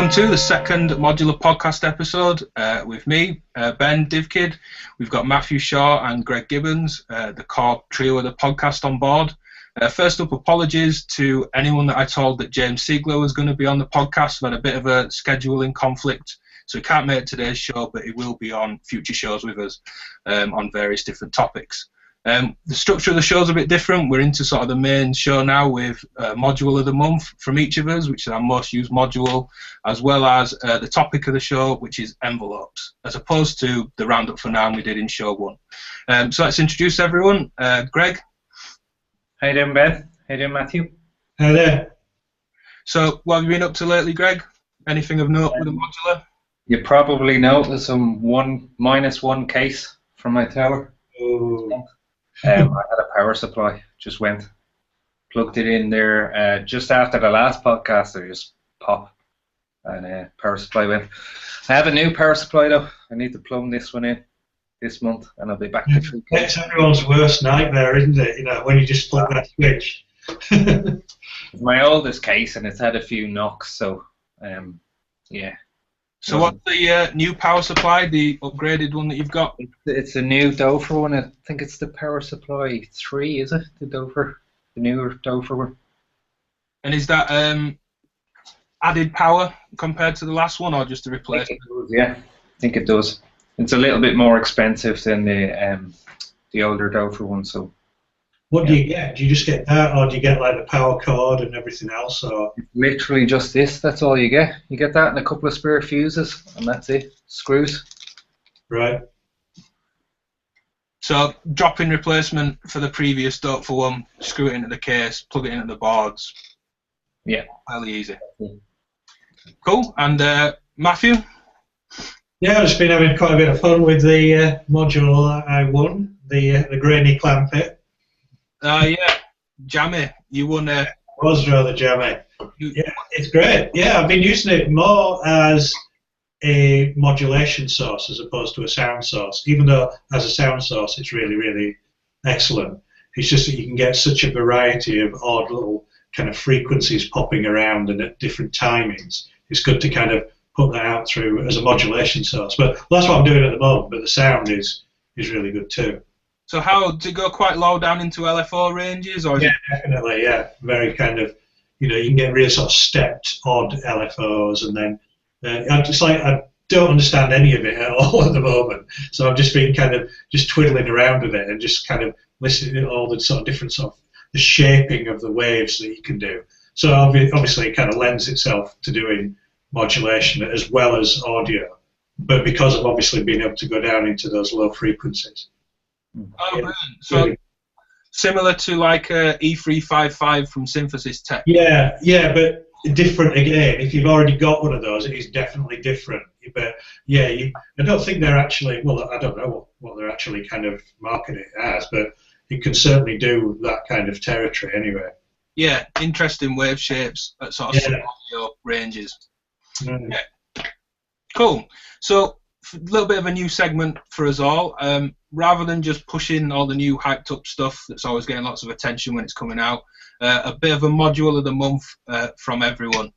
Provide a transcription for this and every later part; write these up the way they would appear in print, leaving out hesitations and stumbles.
Welcome to the second Modular podcast episode with me, Ben, DivKid. We've got Matthew Shaw and Greg Gibbons, the core trio of the podcast on board. First up, apologies to anyone that I told that James Siegler was going to be on the podcast. We've had a bit of a scheduling conflict, so he can't make today's show, but he will be on future shows with us on various different topics. The structure of the show is a bit different. We're into sort of the main show now with module of the month from each of us, which is our most used module, as well as the topic of the show, which is envelopes, as opposed to the roundup for now we did in show one. So let's introduce everyone. Greg. How you doing, Ben? How you doing, Matthew? Hi there. So what have you been up to lately, Greg? Anything of note with the modular? You probably know there's some -1 case from my tower. Oh. I had a power supply, just went, plugged it in there just after the last podcast. There just pop, and power supply went. I have a new power supply though. I need to plumb this one in this month, and I'll be back to 3K. It's everyone's worst nightmare, isn't it? You know, when you just plug that switch. It's my oldest case, and it's had a few knocks. So, yeah. So what's the new power supply, the upgraded one that you've got? It's a new Dover one. I think it's the Power Supply 3, is it? The newer Dover one. And is that added power compared to the last one, or just a replacement? Yeah, I think it does. It's a little bit more expensive than the older Dover one. So. What do you get? Do you just get that, or do you get like the power cord and everything else? Or literally just this. That's all you get. You get that and a couple of spare fuses, and that's it. Screws. Right. So drop-in replacement for the previous Dover one. Screw it into the case, plug it into the boards. Yeah. Fairly easy. Cool. And Matthew? Yeah, I've just been having quite a bit of fun with the module I won, the grainy clampet. Yeah, jammy. You won a. Was rather jammy. Yeah, it's great. Yeah, I've been using it more as a modulation source as opposed to a sound source. Even though as a sound source, it's really, really excellent. It's just that you can get such a variety of odd little kind of frequencies popping around and at different timings. It's good to kind of put that out through as a modulation source. But that's what I'm doing at the moment. But the sound is really good too. So how do you go quite low down into LFO ranges, or? Yeah, definitely. Yeah, very kind of, you know, you can get really sort of stepped odd LFOs, and then I don't understand any of it at all at the moment. So I've just been kind of just twiddling around with it and just kind of listening to all the sort of different sort of the shaping of the waves that you can do. So obviously it kind of lends itself to doing modulation as well as audio, but because of obviously being able to go down into those low frequencies. Oh, brilliant. So similar to like E355 from Synthesis Tech. Yeah, but different again. If you've already got one of those, it is definitely different. But yeah, I don't think they're actually. Well, I don't know what they're actually kind of marketing it as, but it can certainly do that kind of territory anyway. Yeah, interesting wave shapes at sort of audio ranges. Mm. Yeah. Cool. So a little bit of a new segment for us all. Rather than just pushing all the new hyped up stuff that's always getting lots of attention when it's coming out, a bit of a module of the month from everyone.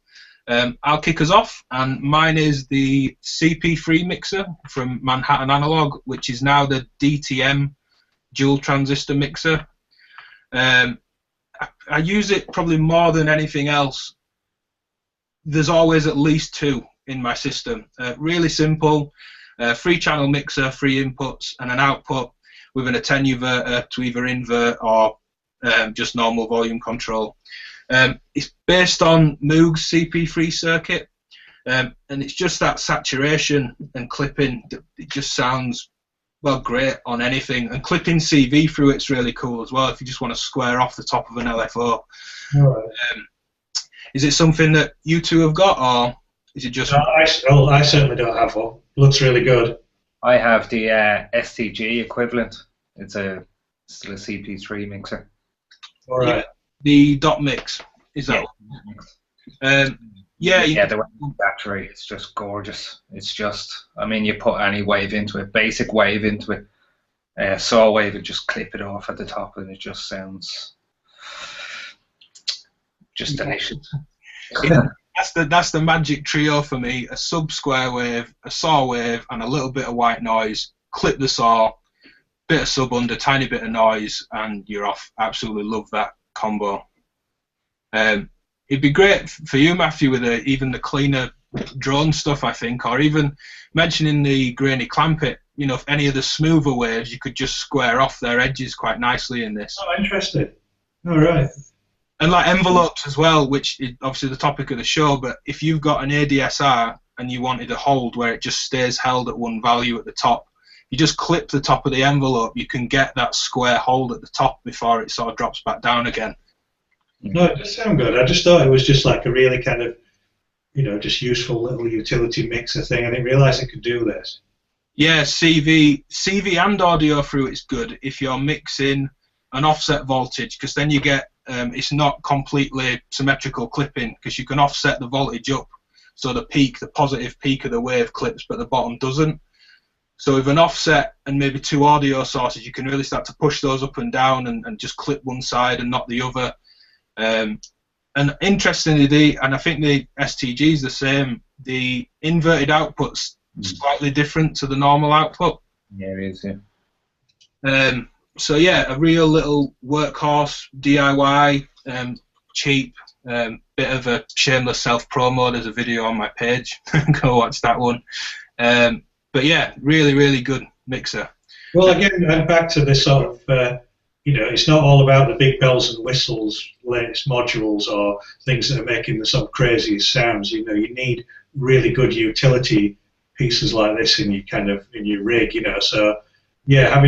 I'll kick us off, and mine is the CP3 mixer from Manhattan Analog, which is now the DTM dual transistor mixer. I use it probably more than anything else. There's always at least two in my system. Really simple. 3-channel mixer, 3 inputs, and an output with an attenuator to either invert or just normal volume control. It's based on Moog's CP3 circuit, and it's just that saturation and clipping. It just sounds, well, great on anything. And clipping CV through it's really cool as well if you just want to square off the top of an LFO. All right. Is it something that you two have got, or is it just... No, I certainly don't have one. Looks really good. I have the STG equivalent. It's still a CP3 mixer. All right. Yeah, the dot mix, is that? Yeah. The battery, it's just gorgeous. It's just, I mean, you put any wave into it, basic wave into it, saw wave, and just clip it off at the top, and it just sounds just delicious. That's the magic trio for me: a sub square wave, a saw wave, and a little bit of white noise. Clip the saw, bit of sub under, tiny bit of noise, and you're off. Absolutely love that combo. It'd be great for you, Matthew, with even the cleaner drone stuff, I think, or even mentioning the grainy clampet. You know, if any of the smoother waves, you could just square off their edges quite nicely in this. Oh, interesting. All right. And like envelopes as well, which is obviously the topic of the show, but if you've got an ADSR and you wanted a hold where it just stays held at one value at the top, you just clip the top of the envelope, you can get that square hold at the top before it sort of drops back down again. No, it does sound good. I just thought it was just like a really kind of, you know, just useful little utility mixer thing. I didn't realise it could do this. Yeah, CV and audio through it's good if you're mixing an offset voltage, because then you get it's not completely symmetrical clipping, because you can offset the voltage up so the positive peak of the wave clips, but the bottom doesn't. So with an offset and maybe two audio sources, you can really start to push those up and down and just clip one side and not the other. And interestingly, and I think the STG is the same, the inverted output's slightly different to the normal output. Yeah, it is, yeah. So yeah, a real little workhorse, DIY, cheap, bit of a shameless self-promo. There's a video on my page. Go watch that one. But yeah, really, really good mixer. Well, again, back to this sort of, you know, it's not all about the big bells and whistles, latest modules or things that are making the sort of craziest sounds. You know, you need really good utility pieces like this in your rig. You know, so yeah,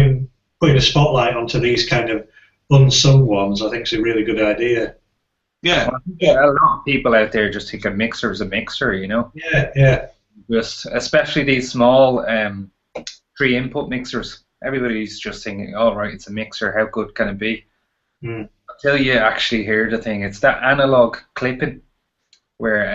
putting a spotlight onto these kind of unsung ones, I think is a really good idea. Yeah, well, I think a lot of people out there just think a mixer is a mixer, you know. Yeah, yeah. Just especially these small 3-input mixers. Everybody's just thinking, "Oh, right, it's a mixer. How good can it be?" Until you actually hear the thing, it's that analog clipping where,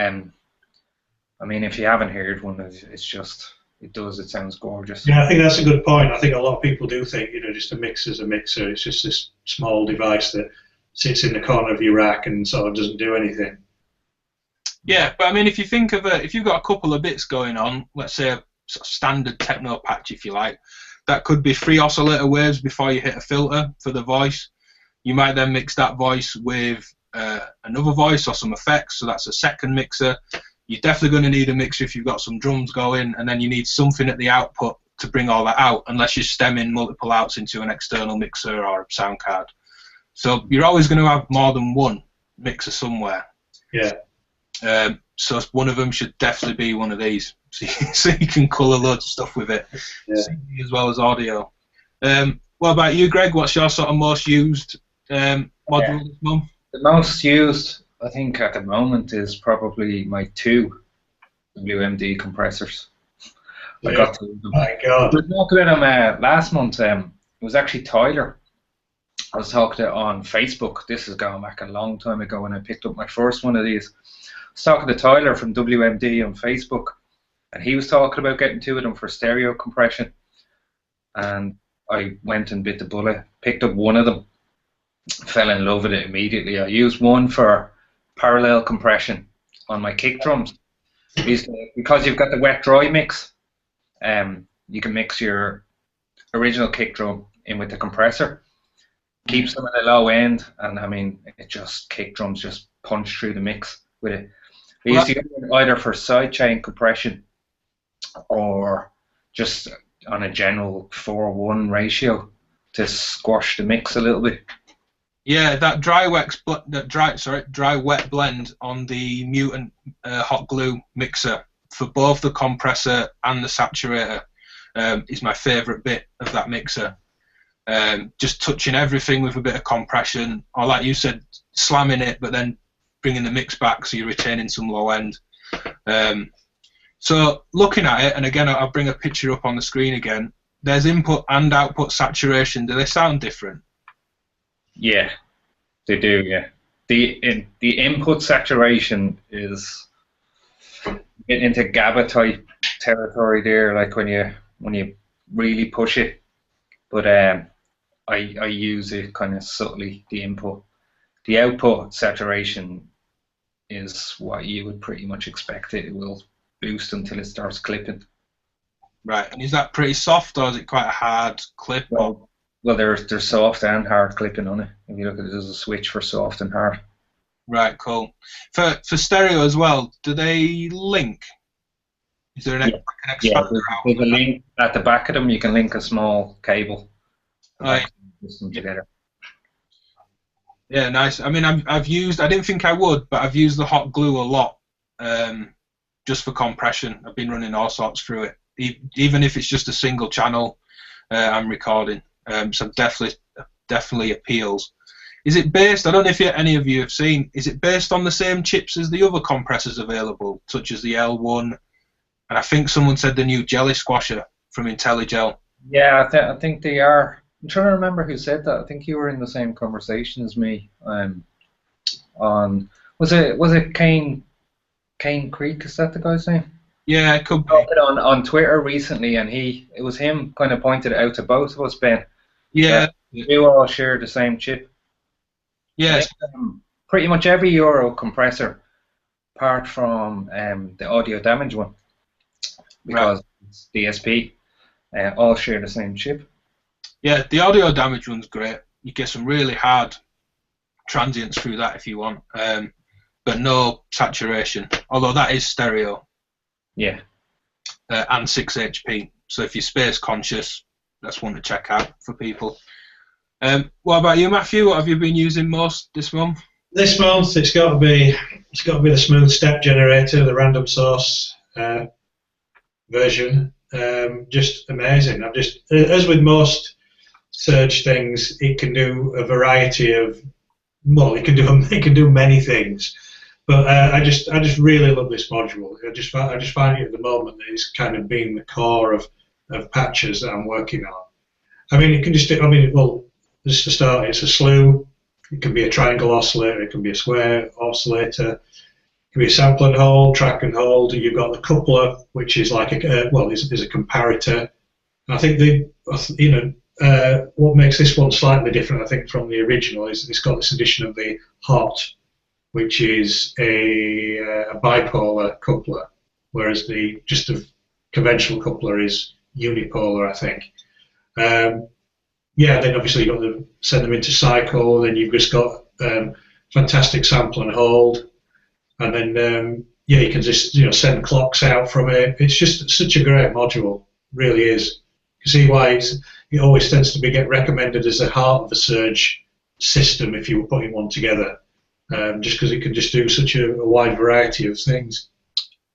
I mean, if you haven't heard one, it's just. It sounds gorgeous. Yeah, I think that's a good point. I think a lot of people do think, you know, just a mixer's a mixer. It's just this small device that sits in the corner of your rack and sort of doesn't do anything. Yeah, but I mean, if you think of if you've got a couple of bits going on, let's say a sort of standard techno patch, if you like, that could be 3 oscillator waves before you hit a filter for the voice. You might then mix that voice with another voice or some effects, so that's a second mixer. You're definitely going to need a mixer if you've got some drums going, and then you need something at the output to bring all that out, unless you're stemming multiple outs into an external mixer or a sound card. So you're always going to have more than one mixer somewhere. Yeah. So one of them should definitely be one of these, so you can colour loads of stuff with it, Yeah. CD as well as audio. What about you, Greg? What's your sort of most used module this month? The most used, I think, at the moment is probably my 2 WMD compressors. Yeah. I got to them. My God. We talked about them last month. It was actually Tyler. I was talking to on Facebook. This is going back a long time ago when I picked up my first one of these. I was talking to Tyler from WMD on Facebook, and he was talking about getting 2 of them for stereo compression. And I went and bit the bullet, picked up one of them, fell in love with it immediately. I used one for parallel compression on my kick drums. Because you've got the wet-dry mix, you can mix your original kick drum in with the compressor. Keeps them at the low end, and I mean, kick drums just punch through the mix with it. I used to use it either for sidechain compression or just on a general 4:1 ratio to squash the mix a little bit. Yeah, that dry wet blend on the Mutant hot glue mixer for both the compressor and the saturator is my favourite bit of that mixer. Just touching everything with a bit of compression, or like you said, slamming it, but then bringing the mix back so you're retaining some low end. So looking at it, and again, I'll bring a picture up on the screen again. There's input and output saturation. Do they sound different? Yeah, they do. Yeah, the input saturation is getting into GABA type territory there, like when you really push it. But I use it kind of subtly. The input, the output saturation is what you would pretty much expect. It will boost until it starts clipping. Right, and is that pretty soft, or is it quite a hard clip? Well, there's soft and hard clipping on it. If you look at it, there's a switch for soft and hard. Right, cool. For stereo as well, do they link? Is there an Yeah, expander out? there's a link at the back of them. You can link a small cable. Right. Them together. Yeah, nice. I mean, I've used. I didn't think I would, but I've used the hot glue a lot, just for compression. I've been running all sorts through it, even if it's just a single channel I'm recording. So definitely appeals. Is it based? I don't know if any of you have seen. Is it based on the same chips as the other compressors available, such as the L1? And I think someone said the new Jelly Squasher from IntelliGel. Yeah, I think they are. I'm trying to remember who said that. I think you were in the same conversation as me. On was it Kane Creek? Is that the guy's name? Yeah, it could be. On Twitter recently, and it was him kind of pointed it out to both of us, Ben. Yeah, we all share the same chip. Yes. Pretty much every Euro compressor, apart from the audio damage one, because it's DSP, all share the same chip. Yeah, the audio damage one's great. You get some really hard transients through that if you want, but no saturation. Although that is stereo. Yeah. And 6 HP. So if you're space conscious, that's one to check out for people. What about you, Matthew? What have you been using most this month? This month, it's got to be the smooth step generator, the random source version. Just amazing. As with most Surge things, it can do a variety of. Well, it can do many things, but I just really love this module. I just find it at the moment that it's kind of being the core of patches that I'm working on. I mean, it can just. Just to start, it's a slew. It can be a triangle oscillator. It can be a square oscillator. It can be a sample and hold, track and hold. You've got the coupler, which is like is a comparator. And I think what makes this one slightly different, I think, from the original is it's got this addition of the hot, which is a bipolar coupler, whereas the conventional coupler is unipolar, I think. Then obviously you've got to send them into cycle, then you've just got fantastic sample and hold, and then you can just send clocks out from it. It's just such a great module, really is. You see why it always tends to get recommended as the heart of the Surge system if you were putting one together, just because it can just do such a wide variety of things.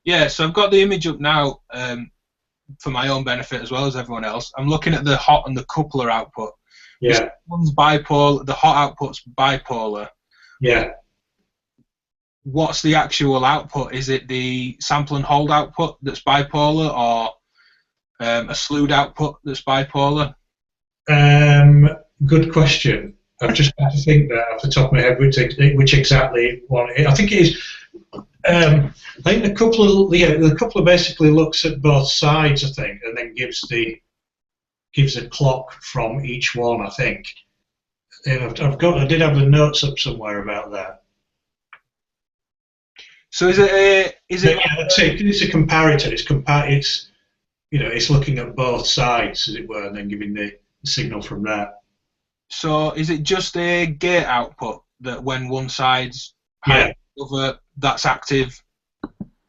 Yeah, so I've got the image up now for my own benefit as well as everyone else. I'm looking at the hot and the coupler output. Yeah. One's bipolar, the hot output's bipolar. Yeah. What's the actual output? Is it the sample and hold output that's bipolar, or a slewed output that's bipolar? Good question. I've just had to think that off the top of my head which exactly one. I think it is. I think the coupler basically looks at both sides, I think, and then gives a clock from each one, I think. I did have the notes up somewhere about that. So is it? Yeah, that's it. It's a comparator. It's looking at both sides, as it were, and then giving the signal from that. So is it just a gate output that when one side's high, the other that's active,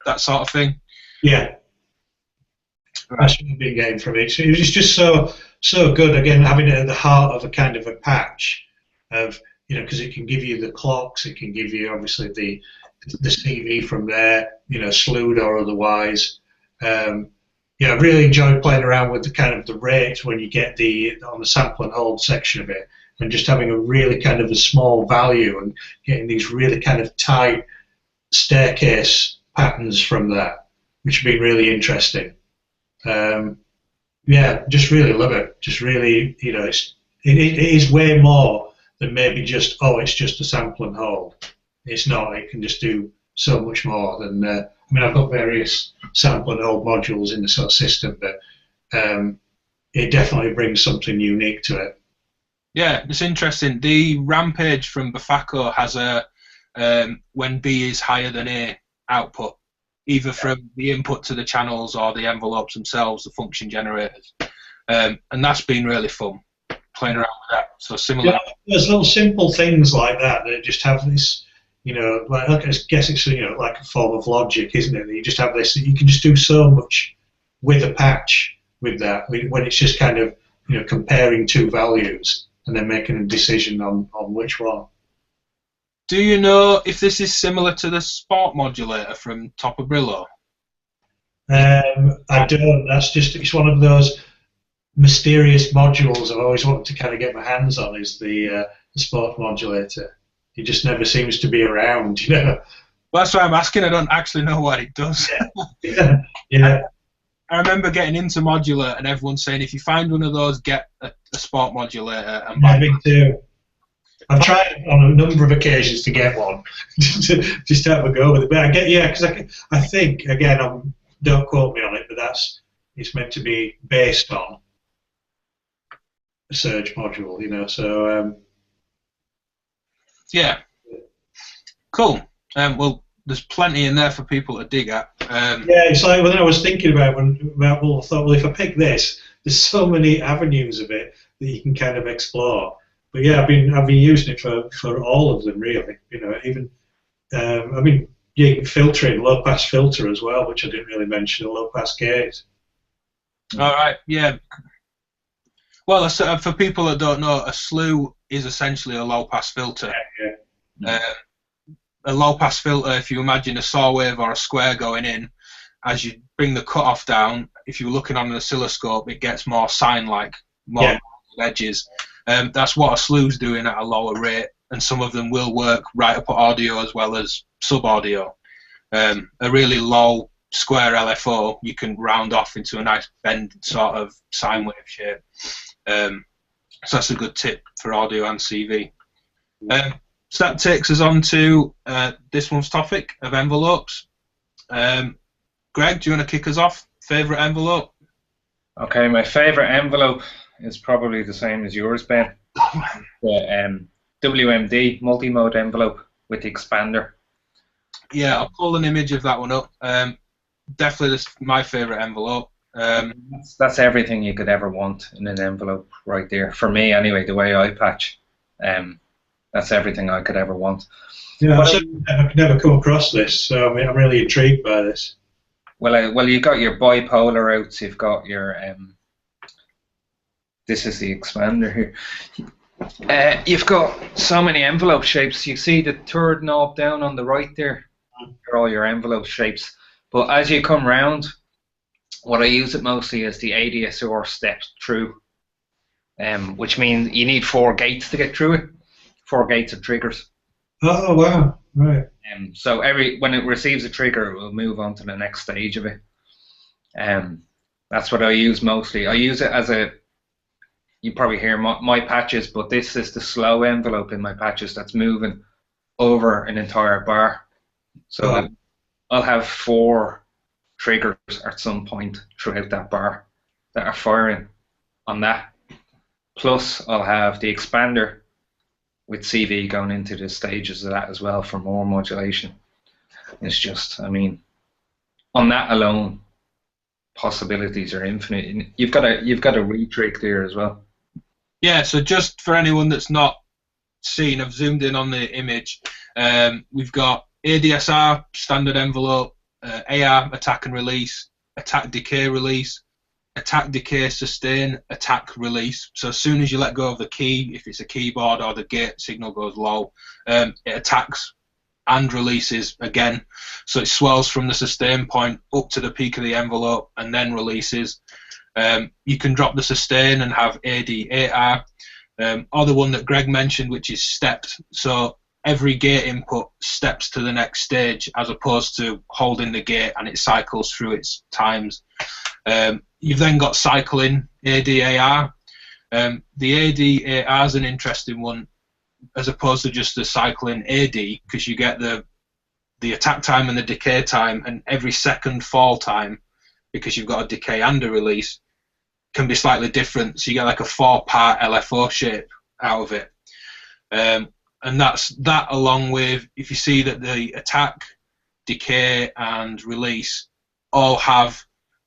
that sort of thing? Yeah. Right. That's what I've been getting from it. So it was just so good. Again, having it at the heart of a kind of a patch of because it can give you the clocks, it can give you obviously the CV from there, slewed or otherwise. I really enjoyed playing around with the kind of the rate when you get on the sample and hold section of it, and just having a really kind of a small value and getting these really kind of tight staircase patterns from that, which have been really interesting. Just really love it. Just really, it is way more than maybe just it's just a sample and hold. It's not. It can just do so much more than. I've got various sample and hold modules in the sort of system, but it definitely brings something unique to it. Yeah, it's interesting. The Rampage from Bafako has a when B is higher than A output, either from the input to the channels or the envelopes themselves, the function generators. And that's been really fun, playing around with that. So similar. Yeah, there's little simple things like that that just have this, like I guess it's like a form of logic, isn't it? That you just have this, you can just do so much with a patch with that when it's just kind of comparing two values and then making a decision on which one. Do you know if this is similar to the Sport modulator from Top of Brillo? I don't. It's one of those mysterious modules I've always wanted to kind of get my hands on. Is the Sport modulator? It just never seems to be around, Well, that's why I'm asking. I don't actually know what it does. Yeah. I remember getting into Modular and everyone saying, if you find one of those, get a Sport modulator. And me too. I've tried on a number of occasions to get one, just to have a go with it. But because I think, again, don't quote me on it, but it's meant to be based on a Surge module, so... yeah. Cool. Well, there's plenty in there for people to dig at. It's like when I was thinking I thought, if I pick this, there's so many avenues of it that you can kind of explore. But yeah, I've been using it for all of them really. Even filtering, low pass filter as well, which I didn't really mention, a low pass gate. All right, yeah. Well, for people that don't know, a slew is essentially a low pass filter. Yeah. A low pass filter, if you imagine a saw wave or a square going in, as you bring the cutoff down, if you're looking on an oscilloscope, it gets more sine-like, more edges. That's what a slew's doing at a lower rate, and some of them will work right up at audio as well as sub-audio. A really low square LFO you can round off into a nice bend sort of sine wave shape. So that's a good tip for audio and CV. So that takes us on to this month's topic of envelopes. Greg, do you want to kick us off? Favourite envelope? Okay, my favourite envelope is probably the same as yours, Ben. The WMD multi-mode envelope with the expander. Yeah, I'll pull an image of that one up. Definitely my favourite envelope. That's everything you could ever want in an envelope right there. For me, anyway, the way I patch, that's everything I could ever want. Yeah, I've never come across this, so I'm really intrigued by this. Well, you've got your bipolar outs, you've got your... this is the expander here. You've got so many envelope shapes. You see the third knob down on the right there? They're all your envelope shapes. But as you come round, what I use it mostly is the ADSR stepped through, which means you need 4 gates to get through it. 4 gates of triggers. Oh, wow. Right. So when it receives a trigger, it will move on to the next stage of it. That's what I use mostly. I use it as you probably hear my patches, but this is the slow envelope in my patches that's moving over an entire bar. So I'll have 4 triggers at some point throughout that bar that are firing on that. Plus, I'll have the expander with CV going into the stages of that as well for more modulation. It's just, I mean, on that alone, possibilities are infinite. You've got a retrig there as well. Yeah, so just for anyone that's not seen, I've zoomed in on the image. We've got ADSR, standard envelope, AR, attack and release, attack decay release, attack decay sustain, attack release. So as soon as you let go of the key, if it's a keyboard or the gate signal goes low, it attacks and releases again. So it swells from the sustain point up to the peak of the envelope and then releases. You can drop the sustain and have AD8R, or the one that Greg mentioned, which is stepped. So every gate input steps to the next stage as opposed to holding the gate and it cycles through its times. You've then got cycling ADAR. The ADAR is an interesting one as opposed to just the cycling AD, because you get the attack time and the decay time, and every second fall time, because you've got a decay and a release, can be slightly different. So you get like a 4-part LFO shape out of it. and that's that, along with, if you see that the attack, decay, and release all have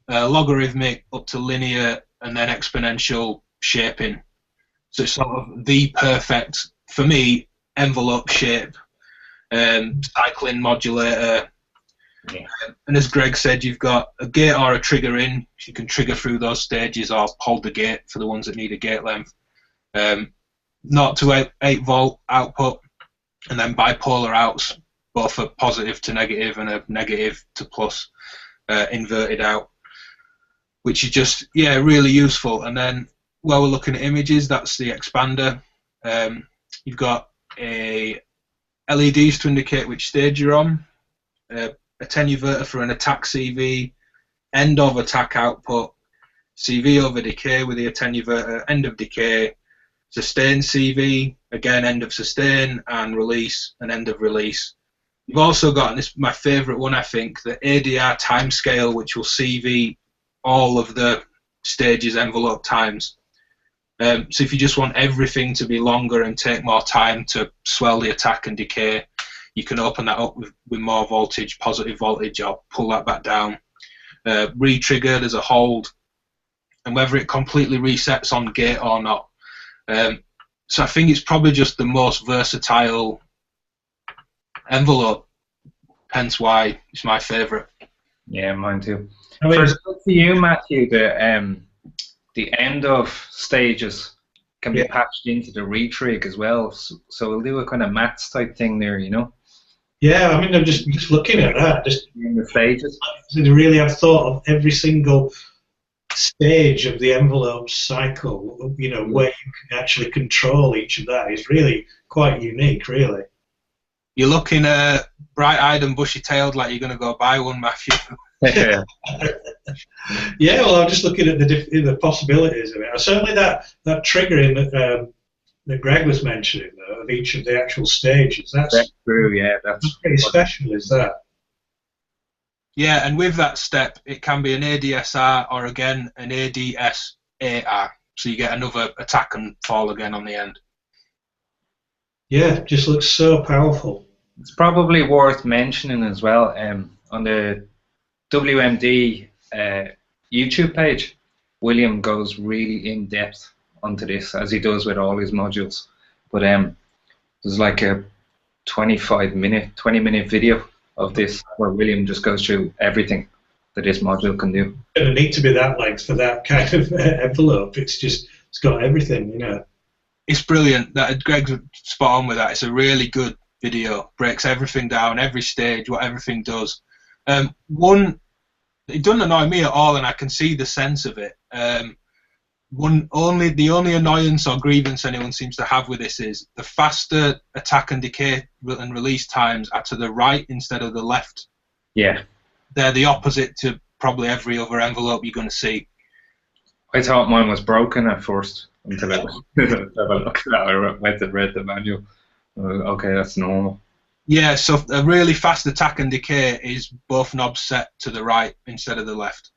logarithmic up to linear and then exponential shaping. So it's sort of the perfect, for me, envelope shape. Cycling modulator. Yeah. And as Greg said, you've got a gate or a trigger in. You can trigger through those stages or hold the gate for the ones that need a gate length. 0 to 8 volt output, and then bipolar outs, both a positive to negative and a negative to plus inverted out, which is just, yeah, really useful. And then while we're looking at images, that's the expander. You've got a LEDs to indicate which stage you're on, a attenuverter for an attack CV, end of attack output, CV over decay with the attenuverter, end of decay, sustain CV, again end of sustain, and release and end of release. You've also got, and this is my favourite one I think, the ADR timescale, which will CV all of the stages envelope times. So if you just want everything to be longer and take more time to swell the attack and decay, you can open that up with more voltage, positive voltage, or pull that back down. Re-trigger, there's a hold, and whether it completely resets on gate or not. So I think it's probably just the most versatile envelope, hence why it's my favourite. Yeah, mine too. For you, Matthew, the end of stages can be patched into the retrig as well, so we'll do a kind of maths type thing there, you know. Yeah, I mean, I'm just looking at that, just in the stages. To really have thought of every single stage of the envelope cycle, you know, where you can actually control each of that is really quite unique, really. You're looking bright-eyed and bushy-tailed like you're going to go buy one, Matthew. Yeah. Yeah, well, I'm just looking at the possibilities of it. Certainly that triggering that Greg was mentioning, though, of each of the actual stages. That's true. Yeah, that's pretty special, is that? Yeah, and with that step, it can be an ADSR or again an ADSAR. So you get another attack and fall again on the end. Yeah, it just looks so powerful. It's probably worth mentioning as well, on the WMD YouTube page, William goes really in depth onto this, as he does with all his modules. But there's like a 20-minute video of this where William just goes through everything that this module can do. It doesn't need to be that length for that kind of envelope. It's got everything, you know. It's brilliant. Greg's spot on with that. It's a really good video. Breaks everything down, every stage, what everything does. It doesn't annoy me at all, and I can see the sense of it. The only annoyance or grievance anyone seems to have with this is the faster attack and decay and release times are to the right instead of the left. Yeah. They're the opposite to probably every other envelope you're going to see. I thought mine was broken at first until I looked at that. I went and read the manual. Okay, that's normal. Yeah, so a really fast attack and decay is both knobs set to the right instead of the left.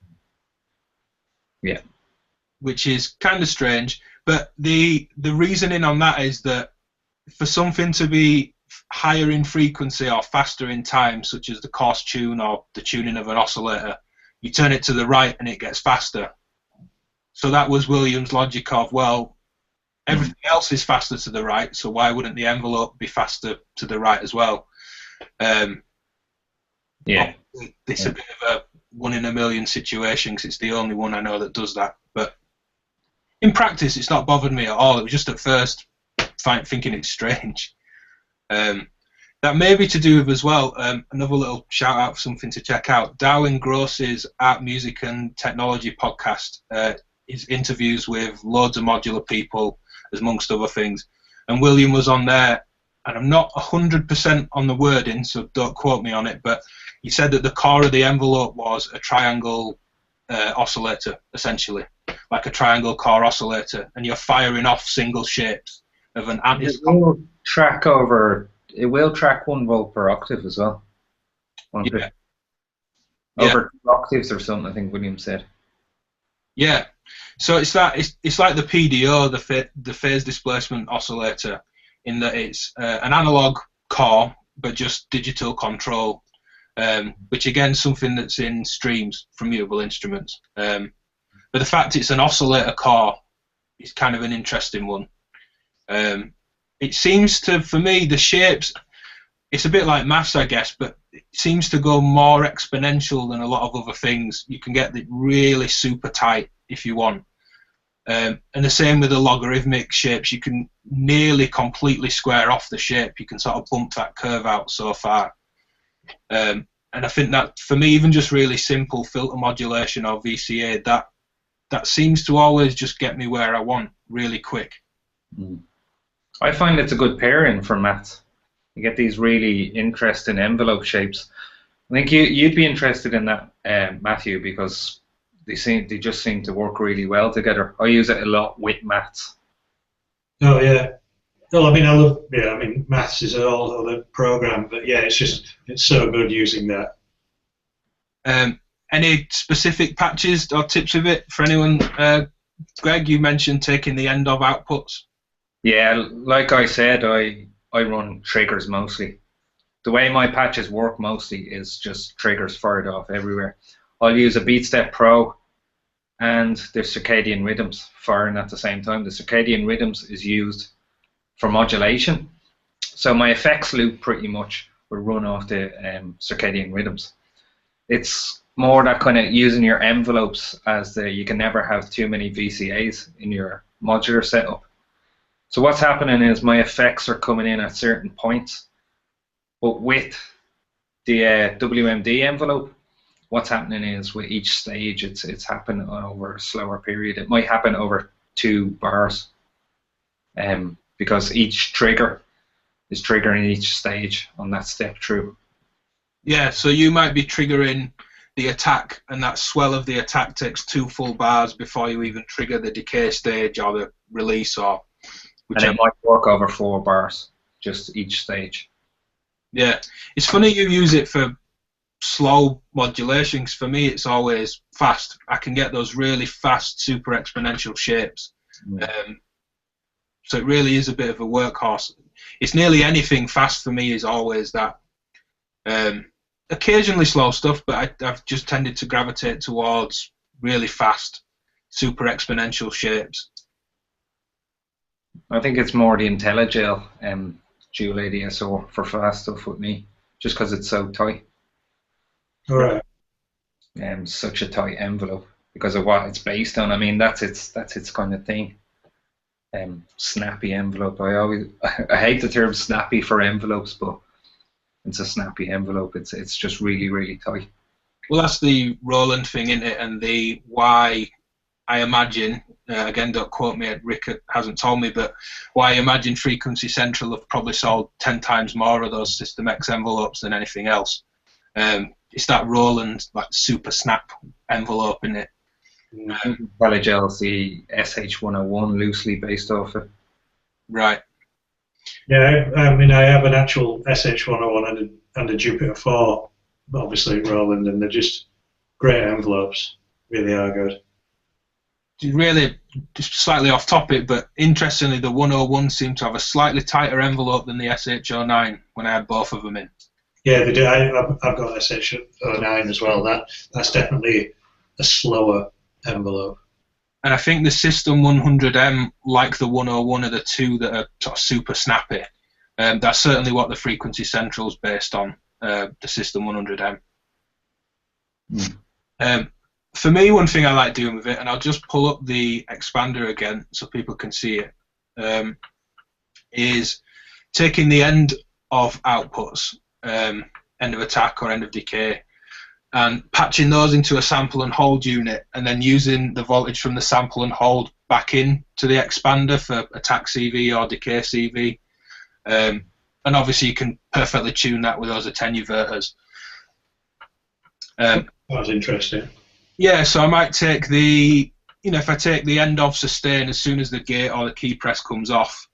Yeah. Which is kind of strange, but the reasoning on that is that for something to be higher in frequency or faster in time, such as the coarse tune or the tuning of an oscillator, you turn it to the right and it gets faster. So that was William's logic of, well, everything else is faster to the right, so why wouldn't the envelope be faster to the right as well? Yeah. It's a bit of a 1 in a million situation because it's the only one I know that does that. But in practice, it's not bothered me at all. It was just at first thinking it's strange. That may be to do with as well, another little shout out for something to check out. Darwin Gross's Art, Music and Technology podcast, his interviews with loads of modular people, amongst other things. And William was on there, and I'm not 100% on the wording, so don't quote me on it, but he said that the core of the envelope was a triangle oscillator, essentially, like a triangle core oscillator, and you're firing off single shapes of an it will track 1 volt per octave as well. Yeah. Over 2 octaves or something, I think William said. Yeah. So it's like the PDO, the phase displacement oscillator. in that it's an analog core, but just digital control, which again is something that's in streams from mutable instruments. But the fact it's an oscillator core is kind of an interesting one. It seems to, for me, the shapes, it's a bit like maths, I guess, but it seems to go more exponential than a lot of other things. You can get it really super tight if you want. And the same with the logarithmic shapes. You can nearly completely square off the shape. You can sort of bump that curve out so far. And I think that, for me, even just really simple filter modulation or VCA, that seems to always just get me where I want really quick. I find it's a good pairing for maths. You get these really interesting envelope shapes. I think you'd be interested in that, Matthew, because they just seem to work really well together. I use it a lot with maths. Oh yeah. Well, I mean, maths is a whole other program, but yeah, it's so good using that. Any specific patches or tips of it for anyone? Greg, you mentioned taking the end of outputs. Yeah, like I said, I run triggers mostly. The way my patches work mostly is just triggers fired off everywhere. I'll use a BeatStep Pro and the circadian rhythms firing at the same time. The circadian rhythms is used for modulation. So my effects loop pretty much will run off the circadian rhythms. It's more that kind of using your envelopes as you can never have too many VCAs in your modular setup. So what's happening is my effects are coming in at certain points, but with the WMD envelope, what's happening is with each stage, it's happening over a slower period. It might happen over 2 bars, because each trigger is triggering each stage on that step through. Yeah, so you might be triggering the attack, and that swell of the attack takes 2 full bars before you even trigger the decay stage or the release, or whichever. And it might work over 4 bars, just each stage. Yeah, it's funny you use it for slow modulation, because for me it's always fast. I can get those really fast super exponential shapes. So it really is a bit of a workhorse. It's nearly anything fast for me is always that. Occasionally slow stuff, but I've just tended to gravitate towards really fast super exponential shapes. I think it's more the IntelliGel dual ADSR for fast stuff with me, just because it's so tight. All right. Such a tight envelope because of what it's based on. I mean, that's its kind of thing. Snappy envelope. I hate the term snappy for envelopes, but it's a snappy envelope. It's just really, really tight. Well, that's the Roland thing, isn't it? And the why I imagine, again, don't quote me, Rick hasn't told me, but why I imagine Frequency Central have probably sold 10 times more of those System X envelopes than anything else. It's that Roland like super snap envelope in it. IntelliGel's the SH101 loosely based off it. Right. Yeah, I mean, I have an actual SH101 and a Jupiter 4, obviously Roland, and they're just great envelopes. Really are good. Really, just slightly off topic, but interestingly, the 101 seemed to have a slightly tighter envelope than the SH09 when I had both of them in. Yeah, they do. I've got SH09 as well. That's definitely a slower envelope. And I think the System 100M, like the 101, are the two that are sort of super snappy. That's certainly what the Frequency Central is based on, the System 100M. For me, one thing I like doing with it, and I'll just pull up the expander again so people can see it, is taking the end of outputs, end of attack or end of decay, and patching those into a sample and hold unit, and then using the voltage from the sample and hold back in to the expander for attack CV or decay CV. And obviously you can perfectly tune that with those attenuators. That was interesting. Yeah, so I might take if I take the end of sustain as soon as the gate or the key press comes off,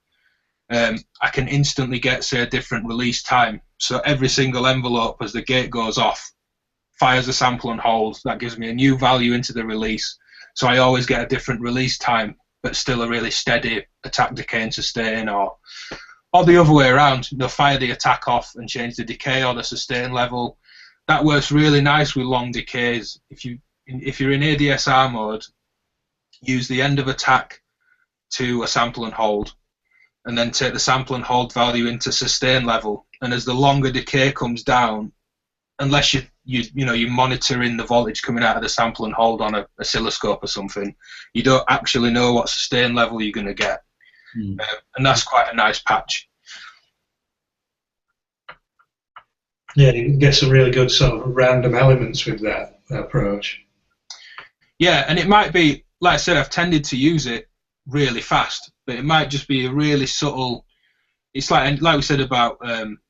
I can instantly get, say, a different release time. So every single envelope as the gate goes off fires a sample and hold. That gives me a new value into the release. So I always get a different release time, but still a really steady attack, decay, and sustain, or or the other way around. They'll fire the attack off and change the decay or the sustain level. That works really nice with long decays. If you're in ADSR mode, use the end of attack to a sample and hold, and then take the sample and hold value into sustain level. And as the longer decay comes down, unless you're monitoring the voltage coming out of the sample and hold on a oscilloscope or something, you don't actually know what sustain level you're going to get. And that's quite a nice patch. Yeah, you can get some really good sort of random elements with that approach. Yeah, and it might be, like I said, I've tended to use it really fast, but it might just be a really subtle. It's like we said about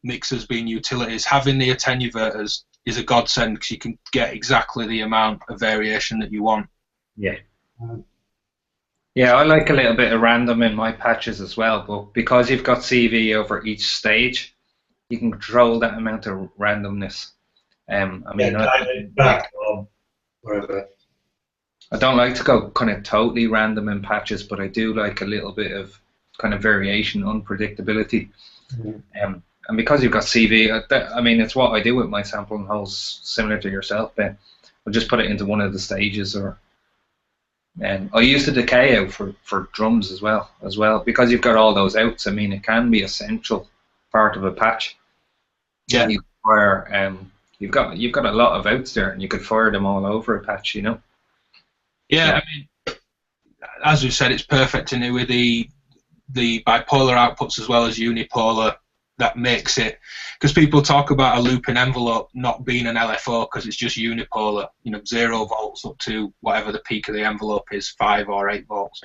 mixers being utilities. Having the attenuators is a godsend because you can get exactly the amount of variation that you want. Yeah. Yeah, I like a little bit of random in my patches as well, but because you've got CV over each stage, you can control that amount of randomness. I mean, back or wherever. I don't like to go kind of totally random in patches, but I do like a little bit of kind of variation, unpredictability. And because you've got CV, I mean, it's what I do with my sample and holds, similar to yourself, Ben. I'll just put it into one of the stages, or I use the decay out for drums as well, because you've got all those outs. I mean, it can be a central part of a patch. Yeah. Where you've got a lot of outs there, and you could fire them all over a patch, you know. Yeah, I mean, as we said, it's perfect in it with the bipolar outputs as well as unipolar. That makes it, because people talk about a looping envelope not being an LFO because it's just unipolar, 0 volts up to whatever the peak of the envelope is, 5 or 8 volts.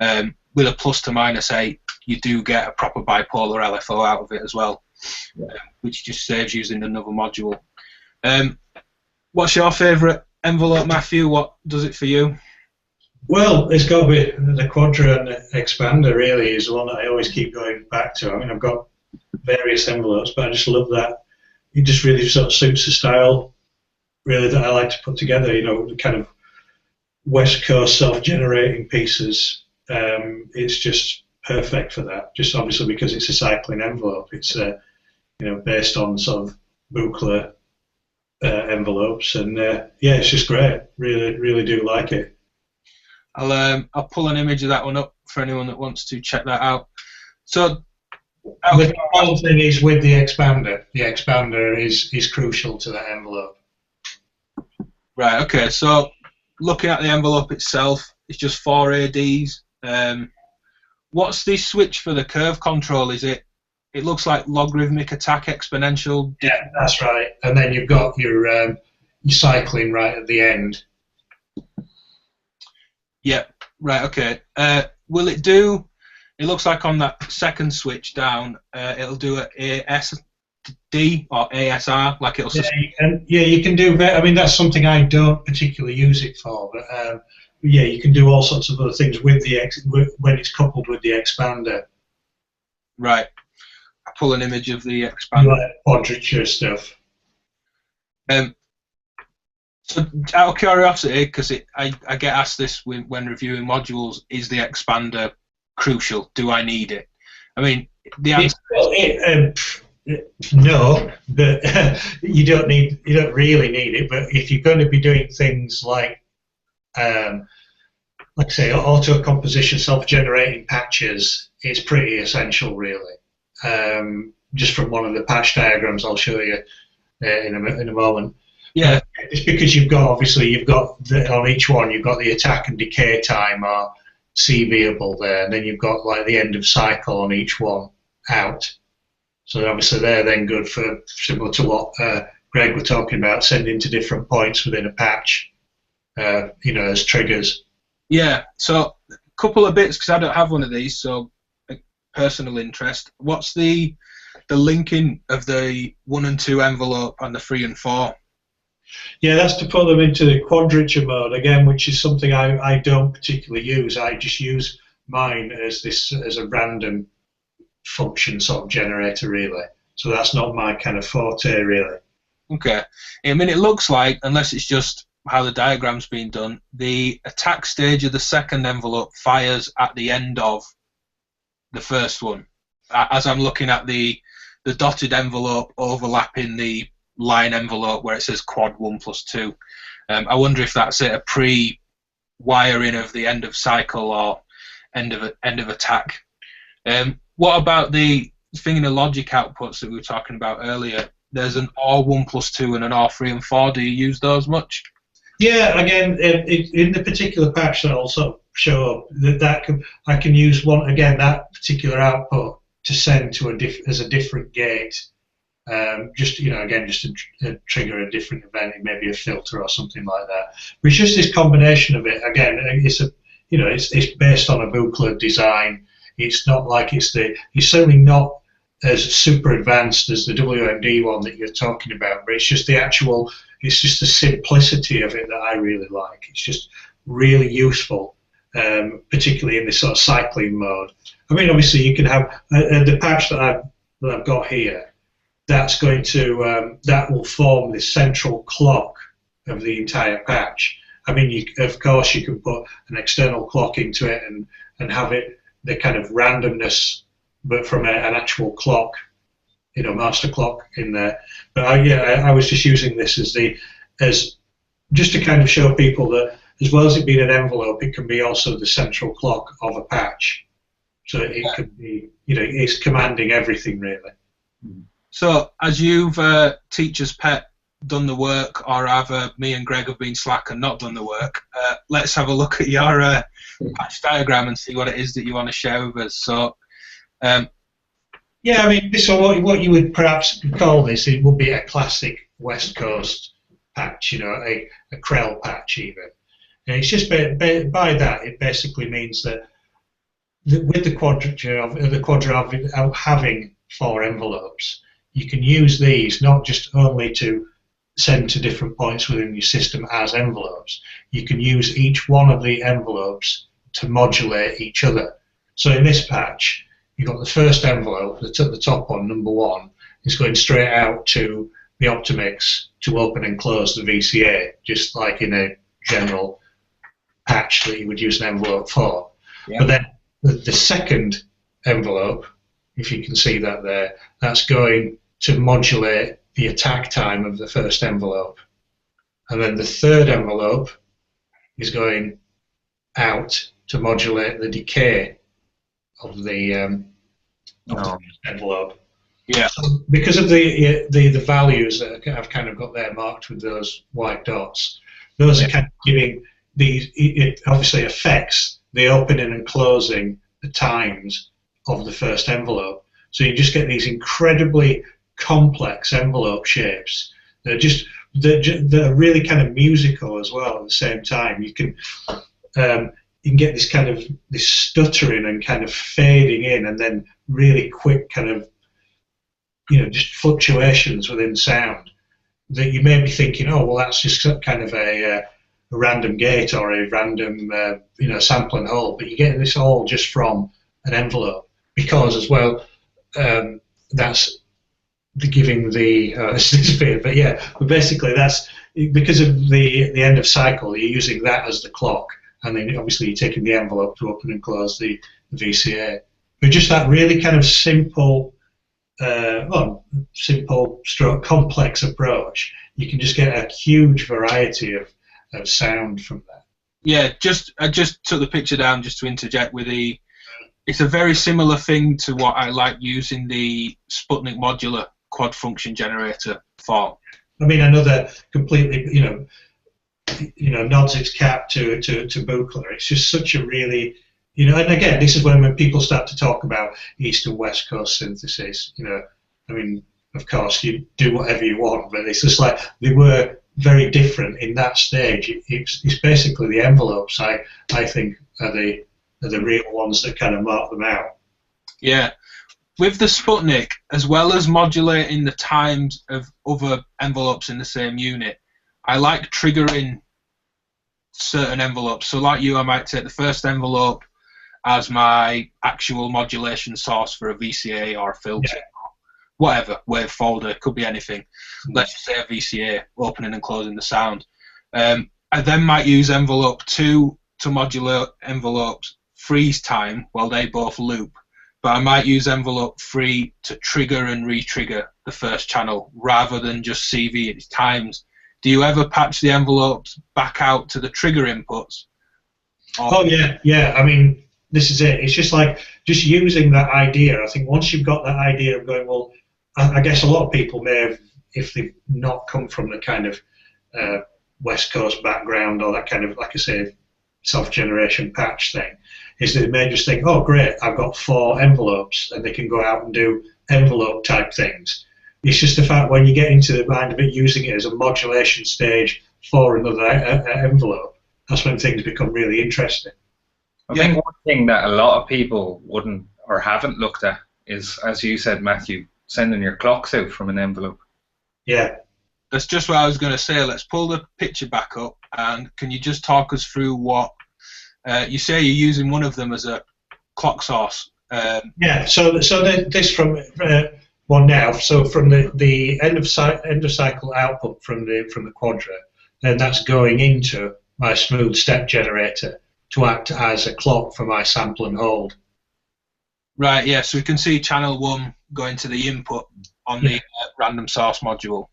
With a plus to minus 8, you do get a proper bipolar LFO out of it as well, which just saves using another module. What's your favourite envelope, Matthew? What does it for you? Well, it's got to be the Quadra and the Expander, really, is the one that I always keep going back to. I mean, I've got various envelopes, but I just love that. It just really sort of suits the style, really, that I like to put together, the kind of West Coast self-generating pieces. It's just perfect for that, just obviously because it's a cycling envelope. It's, based on sort of Buchla envelopes, and yeah, it's just great. Really do like it. I'll pull an image of that one up for anyone that wants to check that out. So the whole thing is with the expander. The expander is crucial to that envelope. Right. Okay. So looking at the envelope itself, it's just 4 ADs. What's the switch for the curve control? Is it? It looks like logarithmic attack exponential. Yeah, that's right. And then you've got your cycling right at the end. Yep. Right. Okay. Will it do? It looks like on that second switch down, it'll do a ASD or ASR, like it'll. Yeah, you can do. I mean, that's something I don't particularly use it for, but yeah, you can do all sorts of other things with when it's coupled with the expander. Right. I pull an image of the expander. Like quadrature stuff. So, out of curiosity, because I get asked this when reviewing modules, is the expander crucial? Do I need it? I mean, the answer no, but you don't really need it. But if you're going to be doing things like say, auto composition, self-generating patches, it's pretty essential, really. Just from one of the patch diagrams I'll show you in a moment. Yeah. It's because you've got on each one you've got the attack and decay time are CVable there, and then you've got like the end of cycle on each one out. So obviously they're then good for, similar to what Greg were talking about, sending to different points within a patch, as triggers. Yeah. So a couple of bits, because I don't have one of these, so personal interest. What's the linking of the 1 and 2 envelope and the 3 and 4? Yeah, that's to put them into the quadrature mode again, which is something I don't particularly use. I just use mine as a random function sort of generator, really. So that's not my kind of forte, really. Okay. I mean, it looks like, unless it's just how the diagram's been done, the attack stage of the second envelope fires at the end of the first one. as I'm looking at the dotted envelope overlapping the line envelope where it says quad 1+2. I wonder if that's a pre-wiring of the end of cycle or end of attack. What about the thing in the logic outputs that we were talking about earlier? There's an OR 1+2 and an OR 3 and 4. Do you use those much? Yeah, again, in the particular patch that I'll sort of show up, I can use that particular output to send to as a different gate. Just to trigger a different event, maybe a filter or something like that. But it's just this combination of it. Again, it's based on a booklet design. It's not like it's certainly not as super advanced as the WMD one that you're talking about. But it's just the simplicity of it that I really like. It's just really useful, particularly in this sort of cycling mode. I mean, obviously you can have the patch that I've got here. That's going to that will form the central clock of the entire patch. I mean, of course you can put an external clock into it and have it the kind of randomness, but from an actual clock, master clock in there. But I was just using this as just to kind of show people that as well as it being an envelope, it can be also the central clock of a patch. So it can be, it's commanding everything really. So, as you've, teacher's pet, done the work, or either me and Greg have been slack and not done the work, let's have a look at your patch diagram and see what it is that you want to share with us. So, yeah, I mean, so what you would perhaps call this, it would be a classic West Coast patch, a Krell patch even. And it's just by that, it basically means that with the Quadra of having 4 envelopes, you can use these not just only to send to different points within your system as envelopes. You can use each one of the envelopes to modulate each other. So in this patch, you've got the first envelope that's at the top on number 1 is going straight out to the Optimix to open and close the VCA, just like in a general patch that you would use an envelope for. Yep. But then the second envelope, if you can see that there, that's going to modulate the attack time of the first envelope. And then the third envelope is going out to modulate the decay of the envelope. Yeah. So because of the values that I've kind of got there marked with those white dots, those are kind of giving it obviously affects the opening and closing the times of the first envelope. So you just get these incredibly complex envelope shapes that are really kind of musical as well at the same time. You can get this kind of stuttering and kind of fading in, and then really quick kind of just fluctuations within sound that you may be thinking, oh well, that's just kind of a random gate or a random sample and hold, but you get this all just from an envelope, because as well that's giving the but yeah, but basically that's because of the end of cycle. You're using that as the clock, and then obviously you're taking the envelope to open and close the VCA. But just that really kind of simple stroke complex approach, you can just get a huge variety of sound from that. Yeah, I just took the picture down just to interject with it's a very similar thing to what I like using the Sputnik Modular quad function generator for. I mean, another completely, nods its cap to Buchler. It's just such a really, and again, this is when people start to talk about East and West Coast synthesis. I mean, of course, you do whatever you want, but it's just like they were very different in that stage. It's basically the envelopes, I think, are the real ones that kind of mark them out. Yeah. With the Sputnik, as well as modulating the times of other envelopes in the same unit, I like triggering certain envelopes. So like you, I might take the first envelope as my actual modulation source for a VCA or a filter. Yeah. Whatever, wave folder, could be anything. Let's just say a VCA, opening and closing the sound. I then might use envelope 2 to modulate envelopes freeze time while they both loop. but I might use envelope 3 to trigger and re-trigger the first channel rather than just CV at times. Do you ever patch the envelopes back out to the trigger inputs? Oh yeah. I mean, this is it. It's just like just using that idea. I think once you've got that idea of going, well, I guess a lot of people may have, if they've not come from the kind of West Coast background or that kind of, like I say, self-generation patch thing, is that they may just think, oh great, I've got 4 envelopes, and they can go out and do envelope type things. It's just the fact when you get into the mind of it, using it as a modulation stage for another envelope, that's when things become really interesting. I think one thing that a lot of people wouldn't or haven't looked at is, as you said, Matthew, sending your clocks out from an envelope. Yeah. That's just what I was going to say. Let's pull the picture back up, and can you just talk us through what you say you're using one of them as a clock source? Yeah. So this from one now. So from the end of cycle output from the Quadra, then that's going into my smooth step generator to act as a clock for my sample and hold. Right. Yeah. So we can see channel 1 going to the input on the random source module.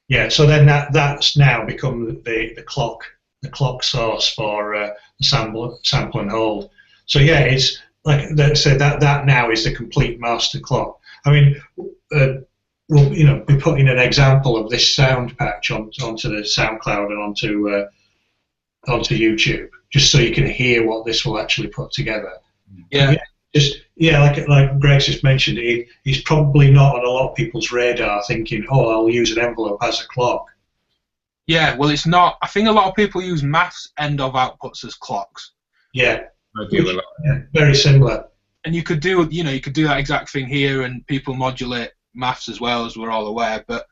Yeah, so then that's now become the clock source for the sample and hold. So yeah, it's like that now is the complete master clock. I mean, we'll be putting an example of this sound patch onto the SoundCloud and onto YouTube, just so you can hear what this will actually put together. Yeah. Like Greg's just mentioned, he's probably not on a lot of people's radar thinking, oh, I'll use an envelope as a clock. Yeah, well, it's not. I think a lot of people use maths end of outputs as clocks. Yeah, I do a lot. Yeah. Very similar. And you could do that exact thing here, and people modulate maths as well, as we're all aware. But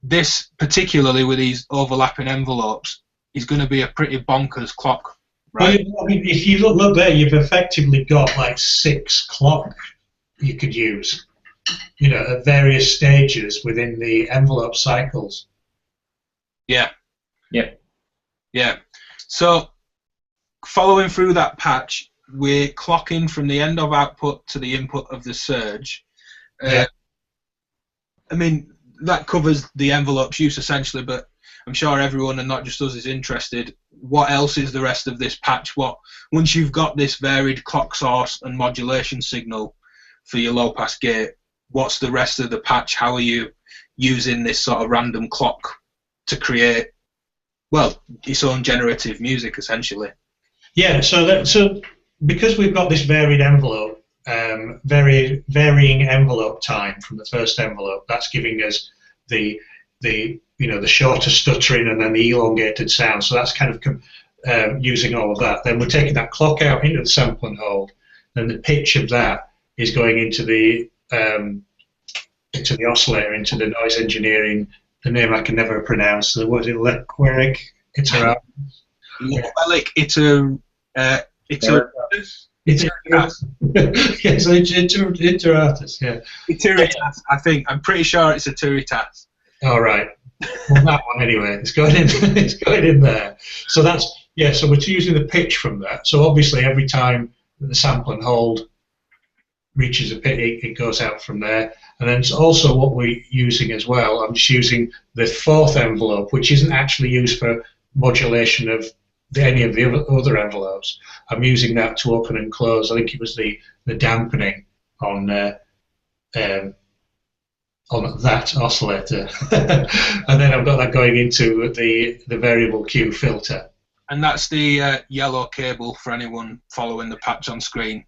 this, particularly with these overlapping envelopes, is going to be a pretty bonkers clock. Right. Well, I mean, if you look there, you've effectively got like 6 clocks you could use, at various stages within the envelope cycles. Yeah. Yeah. Yeah. So, following through that patch, we're clocking from the end of output to the input of the surge. I mean, that covers the envelope's use essentially, but I'm sure everyone, and not just us, is interested. What else is the rest of this patch? Once you've got this varied clock source and modulation signal for your low pass gate, what's the rest of the patch? How are you using this sort of random clock to create, well, its own generative music essentially? Yeah. So because we've got this varied envelope, varying envelope time from the first envelope, that's giving us the shorter stuttering and then the elongated sound. So that's kind of using all of that. Then we're taking that clock out into the sample and hold. Then the pitch of that is going into the oscillator, into the noise engineering. The name I can never pronounce. The word Elecqueric Iteratus. Yes, Iteratus. Yeah. Iteratus. I think. I'm pretty sure it's Iteratus. All right. Well, that one anyway. It's going in. It's going in there. So so we're using the pitch from that. So obviously, every time the sample and hold reaches a pitch, it goes out from there. And then it's also what we're using as well. I'm just using the 4th envelope, which isn't actually used for modulation of any of the other envelopes. I'm using that to open and close. I think it was the dampening on that oscillator. And then I've got that going into the variable Q filter. And that's the yellow cable for anyone following the patch on screen.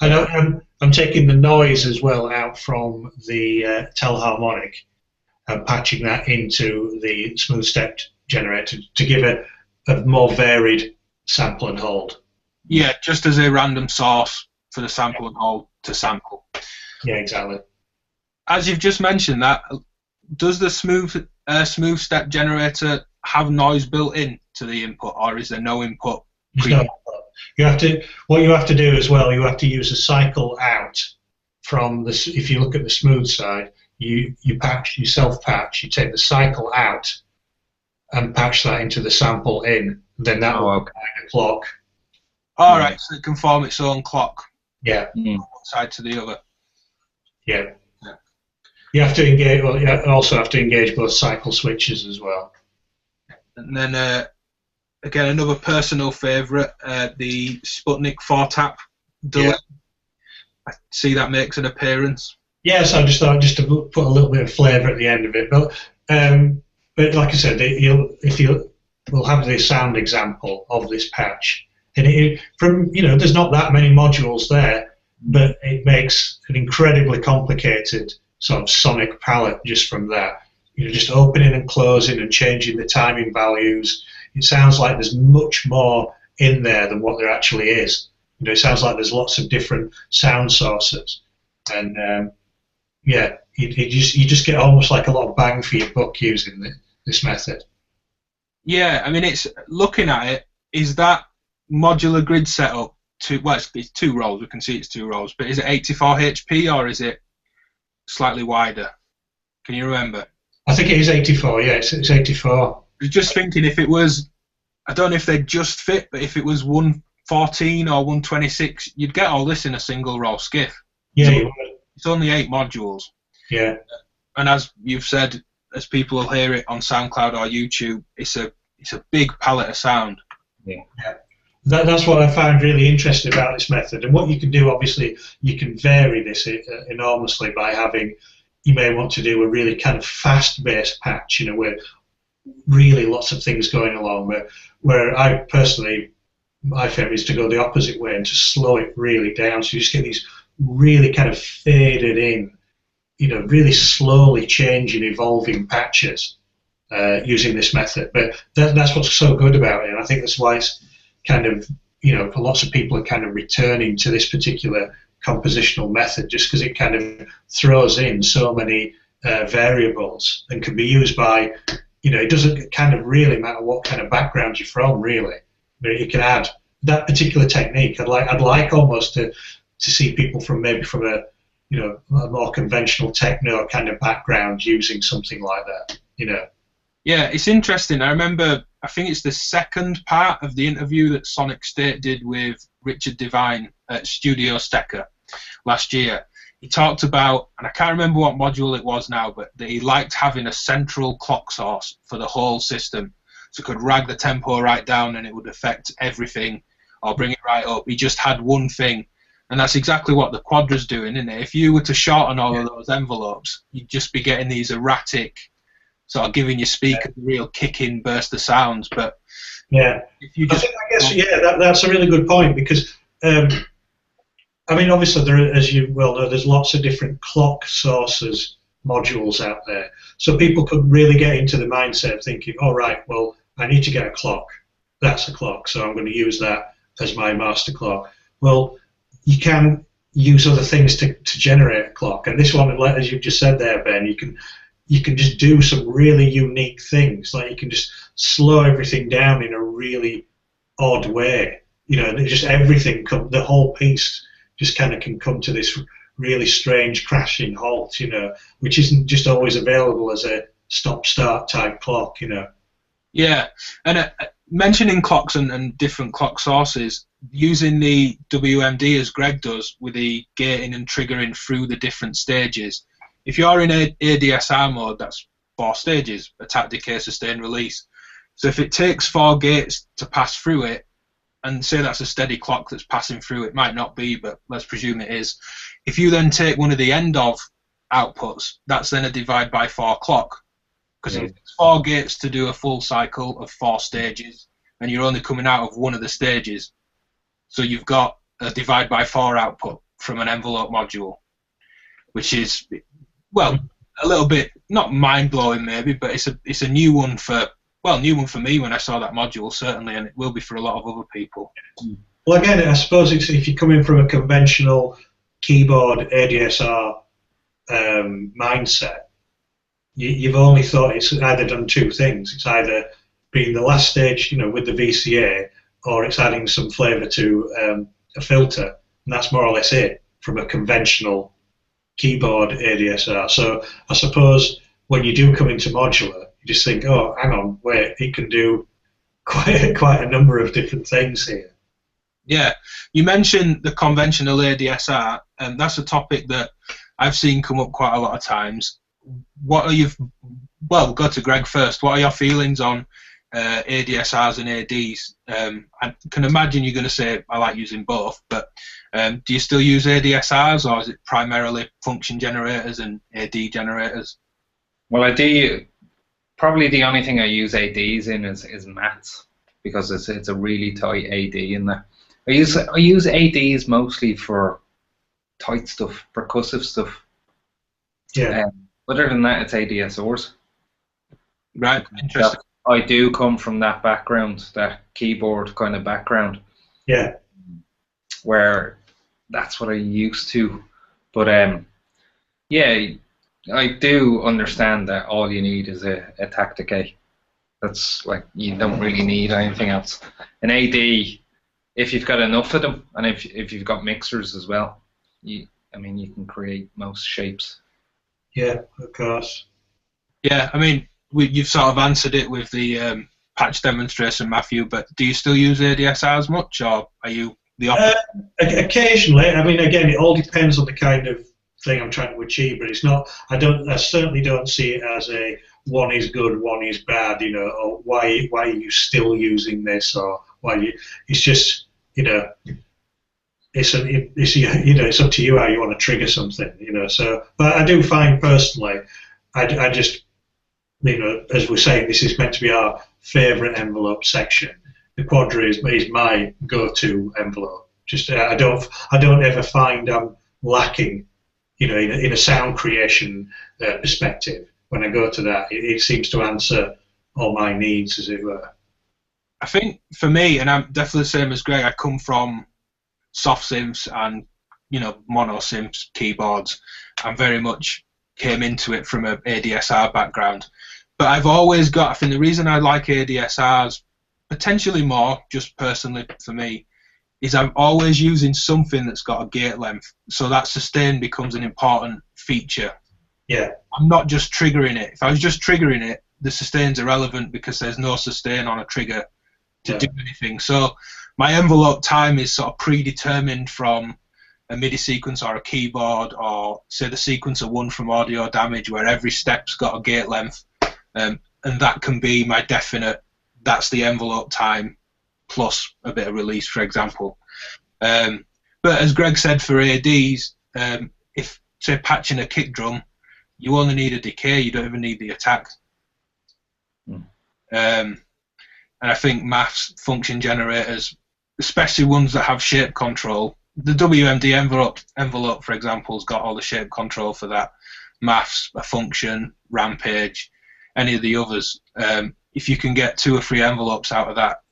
And I'm taking the noise as well out from the telharmonic and patching that into the smooth step generator to give a more varied sample and hold. Yeah, just as a random source for the sample and hold to sample. Yeah, exactly. As you've just mentioned, that does the smooth step generator have noise built in to the input, or is there no input? What you have to do as well, you have to use a cycle out from this. If you look at the smooth side, you self-patch, you take the cycle out and patch that into the sample in, then that will apply the clock. All right, so it can form its own clock. Yeah. side to the other. Yeah. You have to engage. Well, you also have to engage both cycle switches as well. And then again, another personal favourite, the Sputnik 4-tap delay. I see that makes an appearance. Yes, I just thought just to put a little bit of flavour at the end of it. But like I said, we'll have the sound example of this patch, and there's not that many modules there, but it makes an incredibly complicated sort of sonic palette just from that. Just opening and closing and changing the timing values. It sounds like there's much more in there than what there actually is. It sounds like there's lots of different sound sources, and you just get almost like a lot of bang for your buck using this method. Yeah, I mean, it's looking at it. Is that modular grid setup? It's 2 rows. We can see it's 2 rows, but is it 84 HP or is it slightly wider? Can you remember? I think it is 84. Yeah, it's 84. I was just thinking if it was, I don't know if they'd just fit, but if it was 114 or 126, you'd get all this in a single row skiff. Yeah, so it's only 8 modules. Yeah. And as you've said, as people will hear it on SoundCloud or YouTube, it's a big palette of sound. Yeah. That's what I found really interesting about this method. And what you can do, obviously, you can vary this enormously by having, you may want to do a really kind of fast-based patch, where really lots of things going along, where I personally, my favourite is to go the opposite way and to slow it really down. So you just get these really kind of faded in, really slowly changing, evolving patches using this method. But that's what's so good about it. And I think that's why it's kind of, lots of people are kind of returning to this particular compositional method, just because it kind of throws in so many variables and can be used by, it doesn't kind of really matter what kind of background you're from, really. But you can add that particular technique. I'd like almost to see people from a more conventional techno kind of background using something like that. Yeah, it's interesting. I remember, I think it's the second part of the interview that Sonic State did with Richard Devine at Studio Stecker last year. He talked about, and I can't remember what module it was now, but that he liked having a central clock source for the whole system. So it could rag the tempo right down and it would affect everything, or bring it right up. He just had one thing. And that's exactly what the Quadra's doing, isn't it? If you were to shorten all of those envelopes, you'd just be getting these erratic, sort of giving your speaker a real kick-in burst of sounds. But if you just, that's a really good point, because I mean, obviously, as you well know, there's lots of different clock sources modules out there. So people could really get into the mindset of thinking, all right, well, I need to get a clock. That's a clock, so I'm going to use that as my master clock. Well, you can use other things to generate a clock. And this one, as you've just said there, Ben, you can just do some really unique things. Like you can just slow everything down in a really odd way. Just everything, the whole piece just kind of can come to this really strange crashing halt, which isn't just always available as a stop-start type clock, Yeah, and mentioning clocks and different clock sources, using the WMD as Greg does with the gating and triggering through the different stages. If you're in ADSR mode, that's 4 stages: attack, decay, sustain, release. So if it takes 4 gates to pass through it, and say that's a steady clock that's passing through, it might not be, but let's presume it is. If you then take one of the end of outputs, that's then a divide by 4 clock, because it takes 4 gates to do a full cycle of 4 stages, and you're only coming out of one of the stages. So you've got a divide by 4 output from an envelope module, which is, well, a little bit not mind-blowing maybe, but it's a new one for me when I saw that module, certainly, and it will be for a lot of other people. Well, again, I suppose if you're coming from a conventional keyboard ADSR mindset, you've only thought it's either done 2 things. It's either being the last stage, with the VCA, or it's adding some flavour to a filter, and that's more or less it from a conventional keyboard ADSR. So I suppose when you do come into modular, you just think, oh, hang on, wait, it can do quite a number of different things here. Yeah, you mentioned the conventional ADSR, and that's a topic that I've seen come up quite a lot of times. What are you? Well, we'll go to Greg first. What are your feelings on ADSRs and ADs? I can imagine you're going to say I like using both, but do you still use ADSRs, or is it primarily function generators and AD generators? Well, I do. Probably the only thing I use ADs in is mats, because it's a really tight AD in there. I use ADs mostly for tight stuff, percussive stuff. Yeah. Other than that, it's ADSRs. Right, interesting. I do come from that background, that keyboard kind of background. Yeah. Where that's what I used to. But yeah, I do understand that all you need is a tactic. That's like, you don't really need anything else. An AD, if you've got enough of them, and if you've got mixers as well, you can create most shapes. Yeah, of course. Yeah, I mean, you've sort of answered it with the patch demonstration, Matthew, but do you still use ADSRs much, or are you the opposite? Occasionally. I mean, again, it all depends on the kind of thing I'm trying to achieve, but it's not. I certainly don't see it as a one is good, one is bad. You know, or why are you still using this, or it's just, you know. It's up to you how you want to trigger something, you know. So, but I do find personally, I just, you know, as we're saying, this is meant to be our favourite envelope section. The Quadra is my go-to envelope. Just I don't ever find I'm lacking, you know, in a sound creation perspective. When I go to that, it seems to answer all my needs, as it were. I think for me, and I'm definitely the same as Greg, I come from soft synths and, you know, mono synths, keyboards. I very much came into it from an ADSR background. But I've always got, I think the reason I like ADSRs, potentially more, just personally for me, is I'm always using something that's got a gate length. So that sustain becomes an important feature. Yeah. I'm not just triggering it. If I was just triggering it, the sustain's irrelevant because there's no sustain on a trigger to do anything. So my envelope time is sort of predetermined from a MIDI sequence or a keyboard, or say the sequencer one from Audio Damage, where every step's got a gate length, and that can be my definite. That's the envelope time plus a bit of release, for example. But as Greg said, for ADs, if say patching a kick drum, you only need a decay. You don't even need the attack. And I think maths function generators, especially ones that have shape control. The WMD envelope, for example, has got all the shape control for that. Maths, a function, Rampage, any of the others. If you can get 2 or 3 envelopes out of that,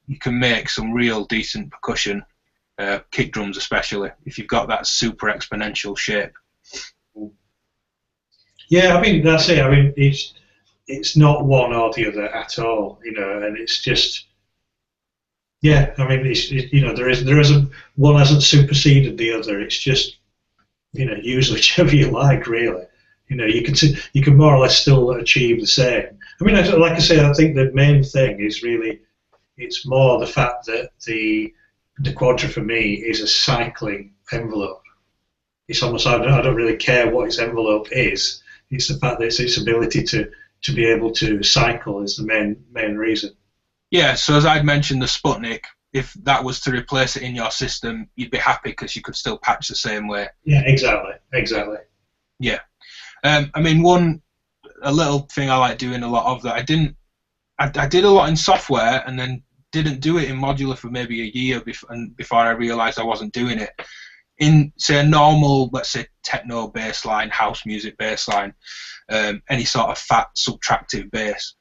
you can make some real decent percussion, kick drums especially, if you've got that super exponential shape. Yeah, I mean, that's it. I mean, it's not one or the other at all, you know, and it's just, yeah, I mean, you know, there isn't one hasn't superseded the other. It's just, you know, use whichever you like, really. You know, you can more or less still achieve the same. I mean, like I say, I think the main thing is really, it's more the fact that the Quadra for me is a cycling envelope. It's almost, I don't really care what its envelope is. It's the fact that it's its ability to be able to cycle is the main reason. Yeah, so as I'd mentioned, the Sputnik, if that was to replace it in your system, you'd be happy because you could still patch the same way. Yeah, exactly. Yeah. I mean, a little thing I like doing a lot of that, I did a lot in software and then didn't do it in Modular for maybe a year before I realised I wasn't doing it. In, say, a normal, let's say, techno bass line, house music bass line, any sort of fat subtractive bass,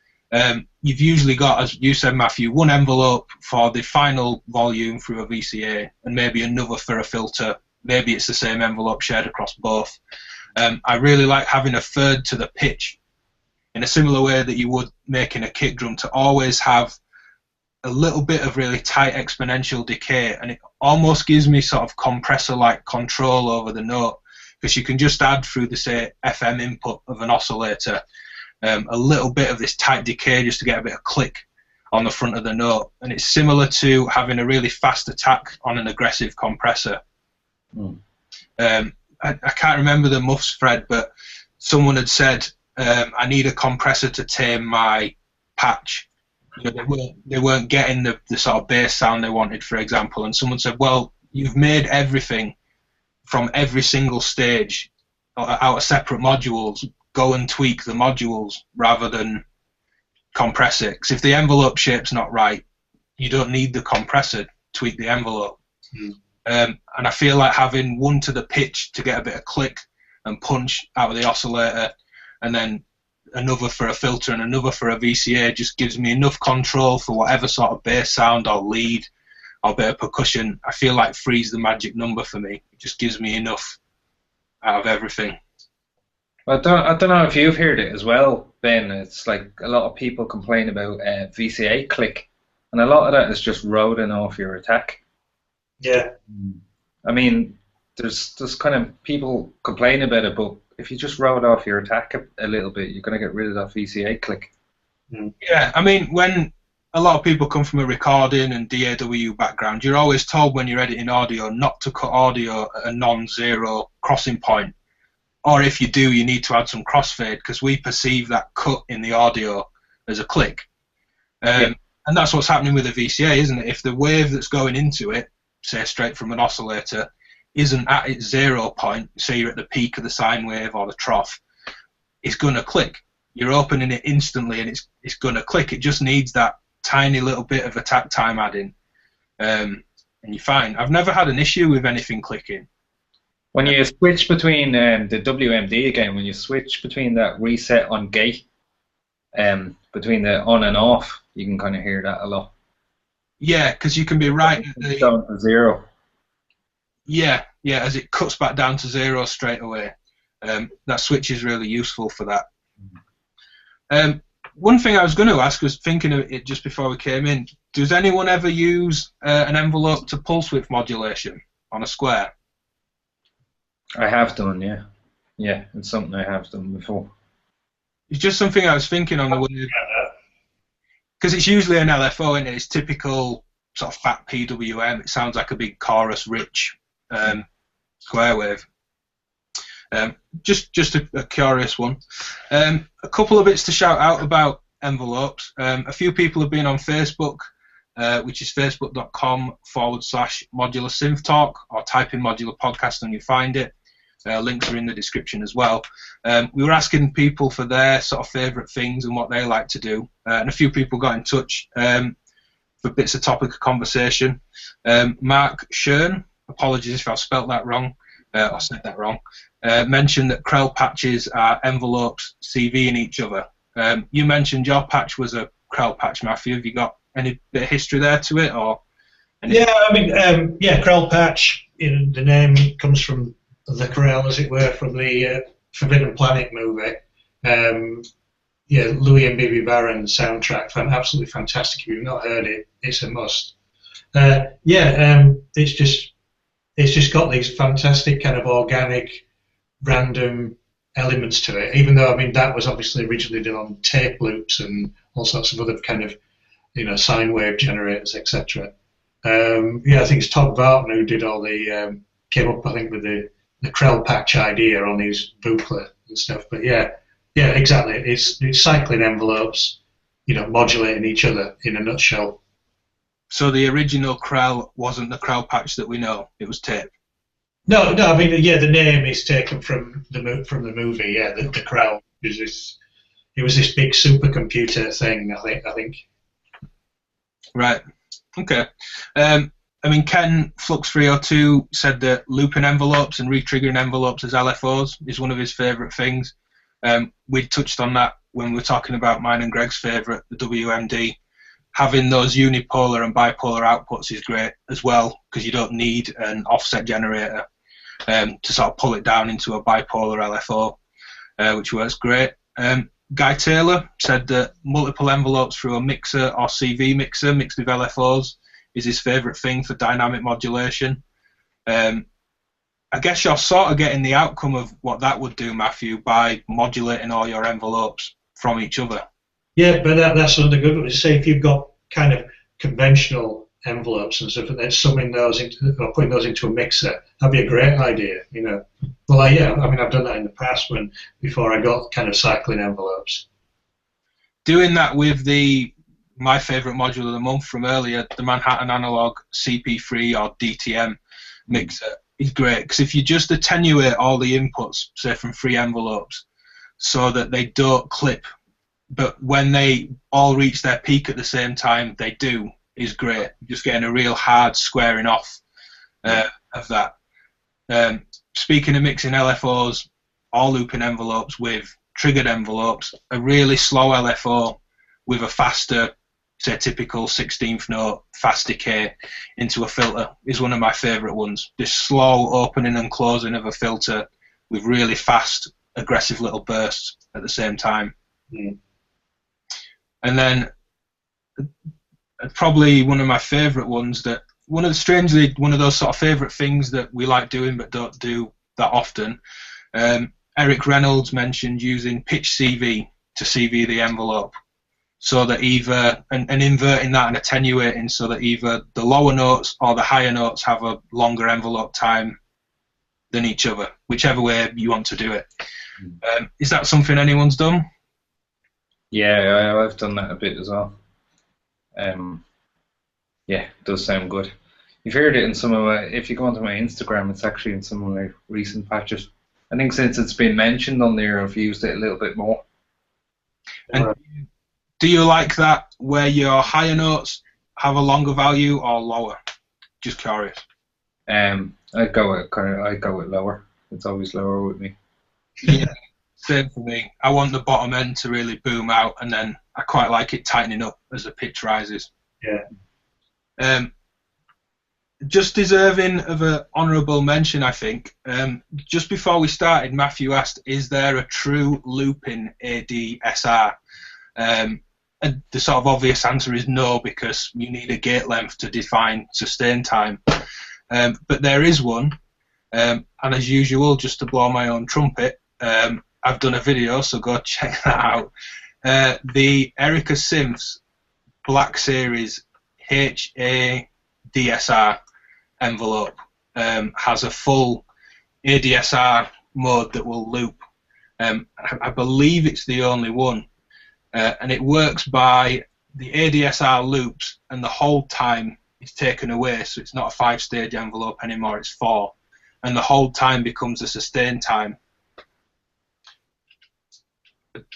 you've usually got, as you said, Matthew, one envelope for the final volume through a VCA and maybe another for a filter. Maybe it's the same envelope shared across both. I really like having a third to the pitch in a similar way that you would making a kick drum, to always have a little bit of really tight exponential decay, and it almost gives me sort of compressor-like control over the note, because you can just add through the, say, FM input of an oscillator a little bit of this tight decay just to get a bit of click on the front of the note, and it's similar to having a really fast attack on an aggressive compressor. I can't remember the muffs thread, but someone had said, I need a compressor to tame my patch. You know, they weren't getting the sort of bass sound they wanted, for example, and someone said, well, you've made everything from every single stage out of separate modules. Go and tweak the modules rather than compress it. 'Cause if the envelope shape's not right, you don't need the compressor. Tweak the envelope. And I feel like having one to the pitch to get a bit of click and punch out of the oscillator, and then another for a filter and another for a VCA, just gives me enough control for whatever sort of bass sound or lead or bit of percussion. I feel like three's the magic number for me. It just gives me enough out of everything. I don't know if you've heard it as well, Ben. It's like a lot of people complain about VCA click, and a lot of that is just roding off your attack. Yeah. I mean, there's kind of people complain about it, but if you just rode off your attack a little bit, you're going to get rid of that VCA click. Yeah, I mean, when a lot of people come from a recording and DAW background, you're always told when you're editing audio not to cut audio at a non-zero crossing point. Or if you do, you need to add some crossfade, because we perceive that cut in the audio as a click. And that's what's happening with the VCA, isn't it? If the wave that's going into it, say straight from an oscillator, isn't at its 0 point, say you're at the peak of the sine wave or the trough, it's going to click. You're opening it instantly and it's going to click. It just needs that tiny little bit of attack time adding, and you're fine. I've never had an issue with anything clicking. When you switch between the WMD again, when you switch between that reset on gate, between the on and off, you can kind of hear that a lot. Yeah, because you can be right at the down to 0. Yeah, as it cuts back down to 0 straight away. That switch is really useful for that. One thing I was going to ask was, thinking of it just before we came in, does anyone ever use an envelope to pulse width modulation on a square? I have done, yeah. Yeah, it's something I have done before. It's just something I was thinking on the way, because it's usually an LFO, and it's typical sort of fat PWM. It sounds like a big chorus rich square wave. Just a curious one. A couple of bits to shout out about envelopes. A few people have been on Facebook, which is facebook.com/modular synth talk, or type in modular podcast and you find it. Links are in the description as well. We were asking people for their sort of favourite things and what they like to do, and a few people got in touch for bits of topic of conversation. Mark Schern, apologies if I've spelt that wrong, or said that wrong, mentioned that Krell patches are envelopes CVing each other. You mentioned your patch was a Krell patch, Matthew. Have you got any bit of history there to it, or? Anything? Yeah, I mean, Krell patch. The name comes from the Krell, as it were, from the Forbidden Planet movie. Louis and Bibi Baron soundtrack, absolutely fantastic. If you've not heard it, it's a must. It's just got these fantastic kind of organic, random elements to it. Even though, I mean, that was obviously originally done on tape loops and all sorts of other kind of, sine wave generators, etc. I think it's Todd Barton who did all the came up, I think, with the Krell patch idea on his booklet and stuff. But yeah, exactly. It's cycling envelopes, modulating each other in a nutshell. So the original Krell wasn't the Krell patch that we know; it was tape. No. I mean, the name is taken from the movie. Yeah, the Krell is this. It was this big supercomputer thing. I think. Right. Okay. I mean, Ken Flux302 said that looping envelopes and retriggering envelopes as LFOs is one of his favourite things. We touched on that when we were talking about mine and Greg's favourite, the WMD. Having those unipolar and bipolar outputs is great as well, because you don't need an offset generator to sort of pull it down into a bipolar LFO, which works great. Guy Taylor said that multiple envelopes through a mixer or CV mixer mixed with LFOs is his favourite thing for dynamic modulation. I guess you're sort of getting the outcome of what that would do, Matthew, by modulating all your envelopes from each other. Yeah, but that's another good one. Say if you've got kind of conventional envelopes and stuff, and then summing those into or putting those into a mixer. That'd be a great idea, you know. Well, yeah, I mean, I've done that in the past before I got kind of cycling envelopes. Doing that with my favourite module of the month from earlier, the Manhattan Analog CP3 or DTM mixer, is great, because if you just attenuate all the inputs, say from 3 envelopes, so that they don't clip, but when they all reach their peak at the same time, they do, is great. Just getting a real hard squaring off of that. Speaking of mixing LFOs, all looping envelopes with triggered envelopes, a really slow LFO with a faster, say, typical 16th note fast decay into a filter is one of my favourite ones. This slow opening and closing of a filter with really fast, aggressive little bursts at the same time. Mm. And then probably one of my favourite ones one of those sort of favourite things that we like doing but don't do that often. Eric Reynolds mentioned using pitch CV to CV the envelope, so that either and inverting that and attenuating so that either the lower notes or the higher notes have a longer envelope time than each other, whichever way you want to do it. Is that something anyone's done? Yeah, I've done that a bit as well. Yeah, it does sound good. You've heard it in some of my, if you go onto my Instagram, it's actually in some of my recent patches. I think since it's been mentioned on there, I've used it a little bit more. And do you like that where your higher notes have a longer value or lower? Just curious. I go with lower. It's always lower with me. Yeah, same for me. I want the bottom end to really boom out, and then I quite like it tightening up as the pitch rises. Yeah. Just deserving of an honourable mention, I think. Just before we started, Matthew asked, is there a true looping ADSR? And the sort of obvious answer is no, because you need a gate length to define sustain time. But there is one, and as usual, just to blow my own trumpet, I've done a video, so go check that out. The Erica Simms Black Series HADSR envelope has a full ADSR mode that will loop. I believe it's the only one, and it works by the ADSR loops and the hold time is taken away, so it's not a 5-stage envelope anymore, it's 4, and the hold time becomes a sustain time.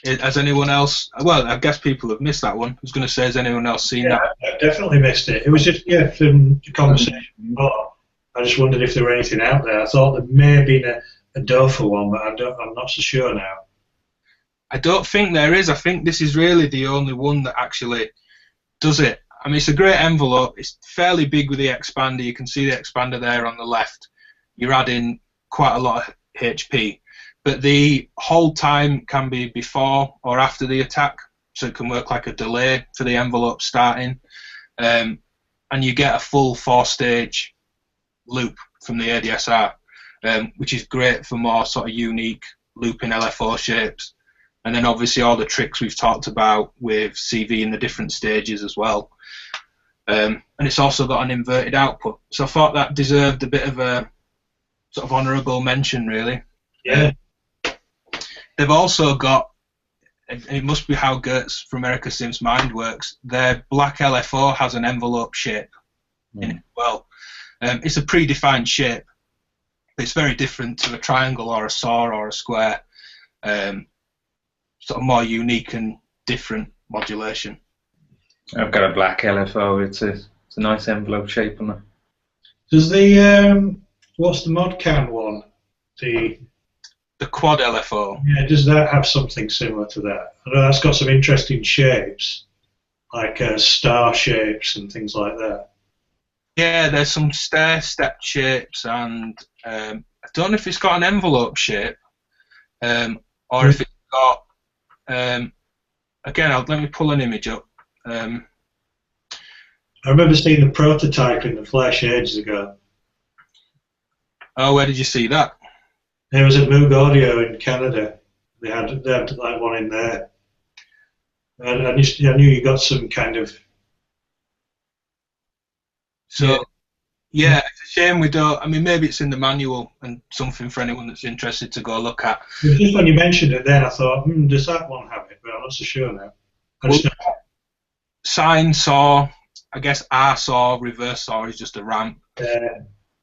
Has anyone else, well, I guess people have missed that one. I was going to say, has anyone else seen that? I definitely missed it. It was just, from the conversation before, I just wondered if there were anything out there. I thought there may have been a Dofa one, but I'm not so sure now. I don't think there is. I think this is really the only one that actually does it. I mean, it's a great envelope. It's fairly big with the expander. You can see the expander there on the left. You're adding quite a lot of HP. But the hold time can be before or after the attack, so it can work like a delay for the envelope starting. And you get a full 4-stage loop from the ADSR, which is great for more sort of unique looping LFO shapes. And then obviously all the tricks we've talked about with CV in the different stages as well. And it's also got an inverted output. So I thought that deserved a bit of a sort of honourable mention, really. Yeah. They've also got, and it must be how Gertz from Erica Simms' mind works, their black LFO has an envelope shape in it as well. It's a predefined shape. It's very different to a triangle or a saw or a square. Sort of more unique and different modulation. I've got a black LFO. It's a nice envelope shape on it. Does the what's the ModCam one? The quad LFO. Yeah, does that have something similar to that? I know that's got some interesting shapes, like star shapes and things like that. Yeah, there's some stair-step shapes, and I don't know if it's got an envelope shape, or if it's got. Again, let me pull an image up. I remember seeing the prototype in the flesh ages ago. Oh, where did you see that? It was at Moog Audio in Canada. They had like one in there. And I knew you got some kind of So yeah, it's a shame we don't. I mean, maybe it's in the manual and something for anyone that's interested to go look at. Just when you mentioned it, then I thought, does that one have it? But I'm not so sure now. Sine saw, I guess R saw, reverse saw is just a ramp.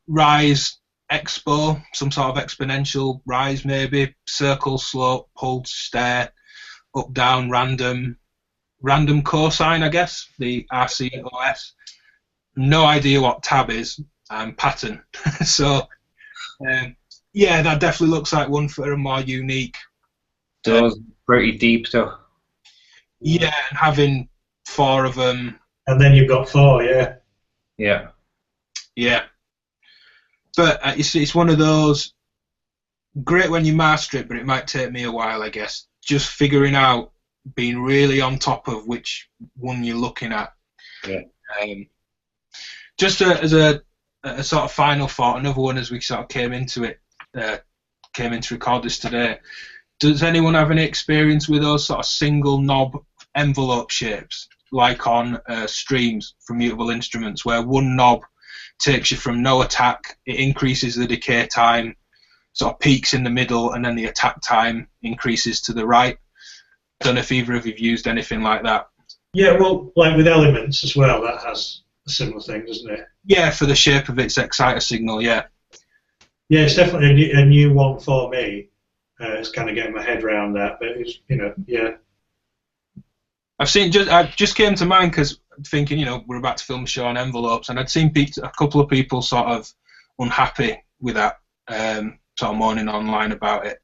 Rise, expo, some sort of exponential rise maybe. Circle, slope, pulse, stair, up, down, random cosine, I guess. The RCOS. No idea what tab is. Pattern. So, yeah, that definitely looks like one for a more unique. Those pretty deep though. Yeah, and having 4 of them. And then you've got 4, yeah. Yeah. Yeah. But it's one of those, great when you master it, but it might take me a while, I guess. Just figuring out, being really on top of which one you're looking at. Yeah. Just as a sort of final thought, another one as we sort of came into record this today. Does anyone have any experience with those sort of single knob envelope shapes, like on streams from mutable instruments, where one knob takes you from no attack, it increases the decay time, sort of peaks in the middle, and then the attack time increases to the right? Don't know if either of you've used anything like that. Yeah, well, like with elements as well, that has a similar thing, doesn't it? Yeah, for the shape of its exciter signal, yeah. Yeah, it's definitely a new one for me. It's kind of getting my head around that, but it's, yeah. I just came to mind because thinking, we're about to film a show on envelopes, and I'd seen a couple of people sort of unhappy with that, sort of moaning online about it.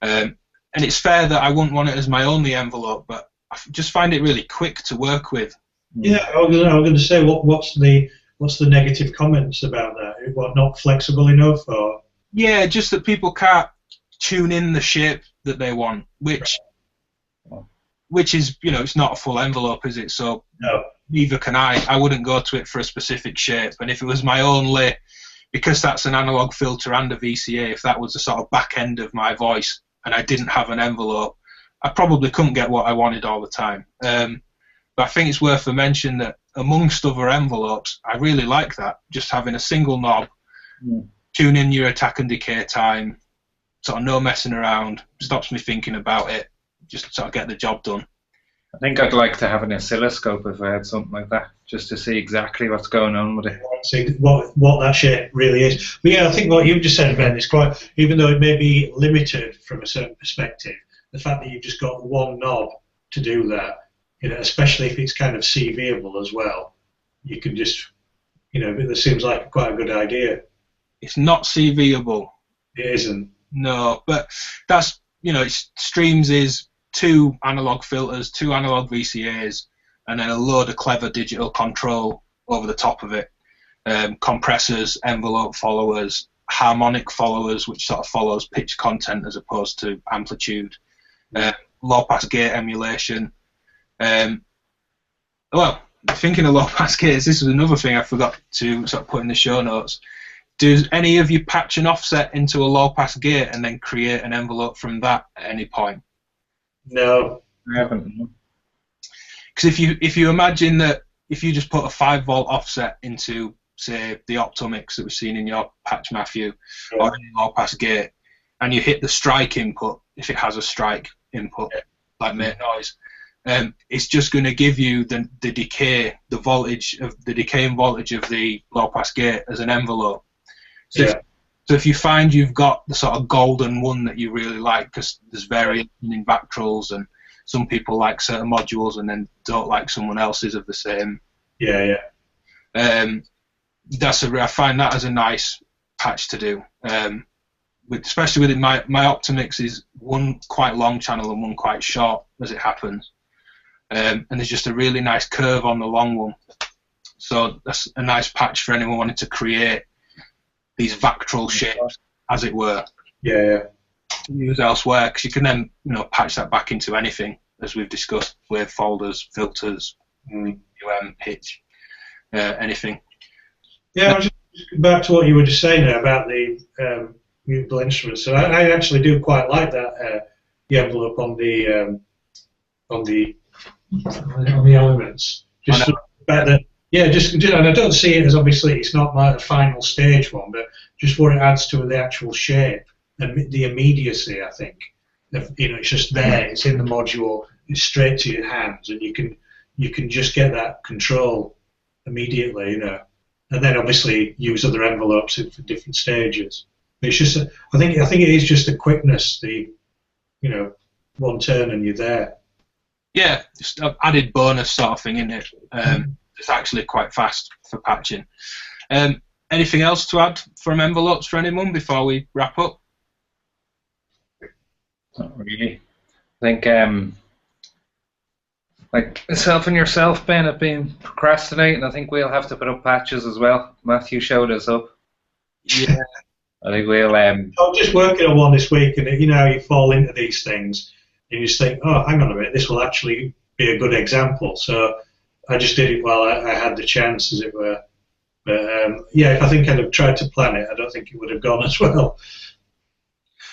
And it's fair that I wouldn't want it as my only envelope, but I just find it really quick to work with. Yeah, I was going to say, what's the negative comments about that? What, not flexible enough, or? Yeah, just that people can't tune in the shape that they want, which is, it's not a full envelope, is it? So no. Neither can I. I wouldn't go to it for a specific shape, and if it was my only, because that's an analog filter and a VCA, if that was the sort of back end of my voice and I didn't have an envelope, I probably couldn't get what I wanted all the time. But I think it's worth a mention that amongst other envelopes, I really like that. Just having a single knob, tune in your attack and decay time, sort of no messing around, stops me thinking about it, just sort of get the job done. I think I'd like to have an oscilloscope if I had something like that, just to see exactly what's going on with it. See what that shape really is. But yeah, I think what you've just said, Ben, is quite, even though it may be limited from a certain perspective, the fact that you've just got one knob to do that, especially if it's kind of CVable as well, you can just, it seems like quite a good idea. It's not CVable. It isn't. No, but that's, streams is 2 analog filters, 2 analog VCAs, and then a load of clever digital control over the top of it. Compressors, envelope followers, harmonic followers, which sort of follows pitch content as opposed to amplitude. Low pass gate emulation. Well, thinking of low pass gates, this is another thing I forgot to sort of put in the show notes. Does any of you patch an offset into a low pass gate and then create an envelope from that at any point? No, I haven't. Because if you imagine that if you just put a 5-volt offset into, say, the Optomix that we've seen in your patch, Matthew, or in a low pass gate, and you hit the strike input, if it has a strike input, like make noise, it's just going to give you the decay, the voltage of the decaying voltage of the low pass gate as an envelope. So if you find you've got the sort of golden one that you really like, because there's variation in Vactrals, and some people like certain modules and then don't like someone else's of the same. Yeah. I find that as a nice patch to do. Especially with my Optomix is one quite long channel and one quite short as it happens. And there's just a really nice curve on the long one. So that's a nice patch for anyone wanting to create these Vactral shapes, as it were. Yeah. To use elsewhere, because you can then patch that back into anything, as we've discussed, wave folders, filters, pitch, anything. Yeah, just back to what you were just saying there about the mutable instruments. So I actually do quite like that the envelope on the elements. Just the fact that Yeah, and I don't see it as, obviously it's not like the final stage one, but just what it adds to the actual shape and the immediacy. I think it's just there. It's in the module. It's straight to your hands, and you can just get that control immediately. And then obviously use other envelopes for different stages. It's just I think it is just the quickness. One turn and you're there. Yeah, just an added bonus sort of thing, isn't it? It's actually quite fast for patching. Anything else to add from envelopes for anyone before we wrap up? Not really. I think like myself and yourself, Ben, have been procrastinating. I think we'll have to put up patches as well. Matthew showed us up. Yeah. I think we'll. I'm just working on one this week, and you fall into these things, and you just think, oh, hang on a minute, this will actually be a good example. So I just did it while I had the chance, as it were. But if I think I'd have tried to plan it, I don't think it would have gone as well.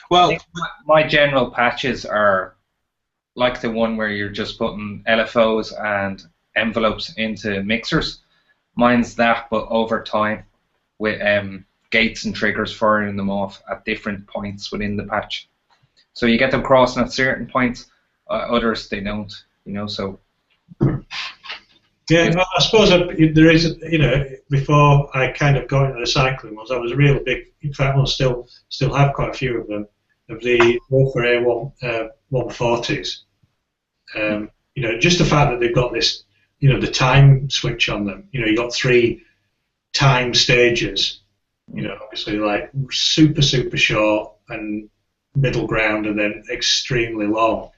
Well, my general patches are like the one where you're just putting LFOs and envelopes into mixers. Mine's that, but over time with gates and triggers firing them off at different points within the patch. So you get them crossing at certain points, others they don't, so. Yeah, I suppose there is, before I kind of got into the cycling ones, I was a really big, in fact I still have quite a few of them, of the Wolfer A140s. Just the fact that they've got this, the time switch on them, you got 3 time stages, obviously like super, super short and middle ground and then extremely long.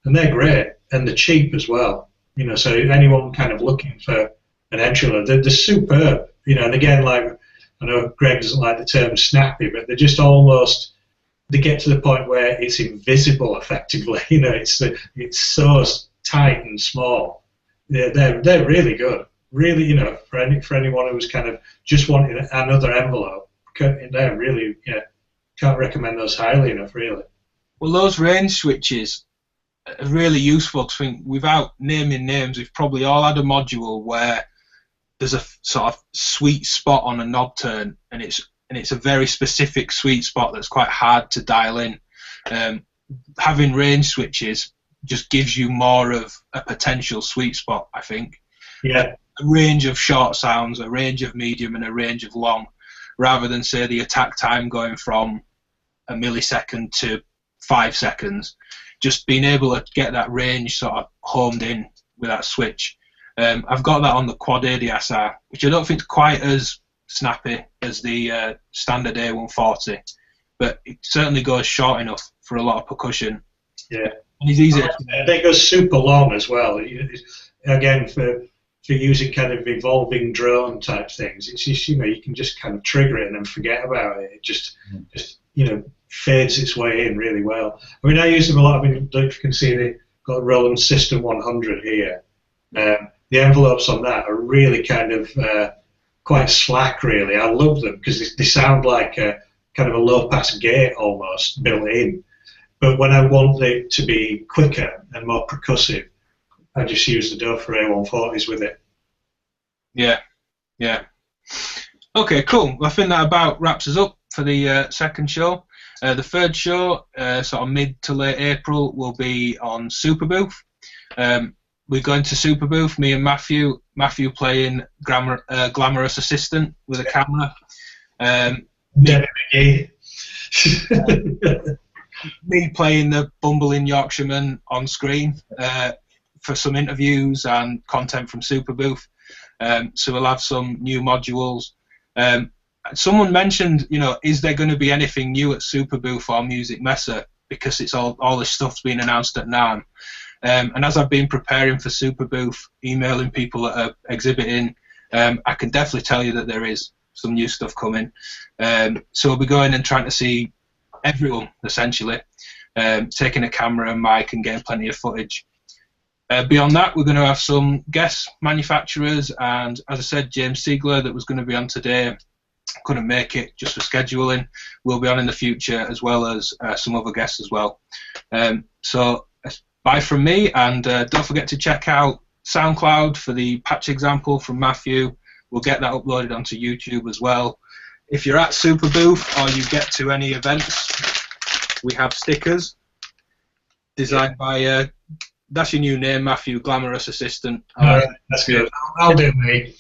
And they're great, and they're cheap as well. So anyone kind of looking for an entry level, they're superb. And again, like I know Greg doesn't like the term snappy, but they're just almost, they get to the point where it's invisible effectively. It's so tight and small. They're really good. Really, for anyone who's kind of just wanting another envelope, they're really, can't recommend those highly enough, really. Well, those range switches are really useful, because I think without naming names, we've probably all had a module where there's a sort of sweet spot on a knob turn, and it's a very specific sweet spot that's quite hard to dial in. Having range switches just gives you more of a potential sweet spot, I think. Yeah. A range of short sounds, a range of medium, and a range of long, rather than, say, the attack time going from a millisecond to 5 seconds. Just being able to get that range sort of homed in with that switch. I've got that on the Quad ADSR, which I don't think is quite as snappy as the standard A140, but it certainly goes short enough for a lot of percussion. Yeah. And it's easy. I think it goes super long as well. Again, for using kind of evolving drone type things, it's just, you can just kind of trigger it and then forget about it. It just fades its way in really well. I mean, I use them a lot. I mean, if you can see, they've got Roland System 100 here. The envelopes on that are really kind of quite slack, really. I love them because they sound like a kind of a low-pass gate almost built in. But when I want it to be quicker and more percussive, I just use the Dover A140s with it. Yeah. Okay, cool. Well, I think that about wraps us up for the second show. The third show, sort of mid to late April, will be on Superbooth. We're going to Superbooth, me and Matthew. Matthew playing Glamorous Assistant with a camera. Me playing the bumbling Yorkshireman on screen for some interviews and content from Superbooth. So we'll have some new modules. Someone mentioned, is there going to be anything new at Superbooth or Music Messa, because it's all this stuff's been announced at NAMM. And as I've been preparing for Superbooth, emailing people that are exhibiting, I can definitely tell you that there is some new stuff coming. So we'll be going and trying to see everyone, essentially, taking a camera and mic and getting plenty of footage. Beyond that, we're going to have some guest manufacturers, and as I said, James Siegler, that was going to be on today, couldn't make it just for scheduling, will be on in the future, as well as some other guests as well. So bye from me, and don't forget to check out SoundCloud for the patch example from Matthew. We'll get that uploaded onto YouTube as well. If you're at Super Booth or you get to any events, we have stickers designed by, that's your new name, Matthew, Glamorous Assistant. That's good. I'll do me.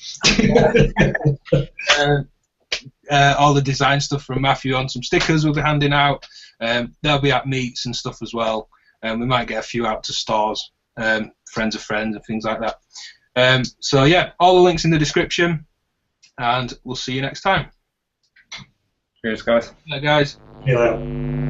All the design stuff from Matthew on some stickers we'll be handing out. They'll be at meets and stuff as well. We might get a few out to stores, friends of friends and things like that. So yeah, all the links in the description, and we'll see you next time. Cheers, guys. Bye, guys. See you later.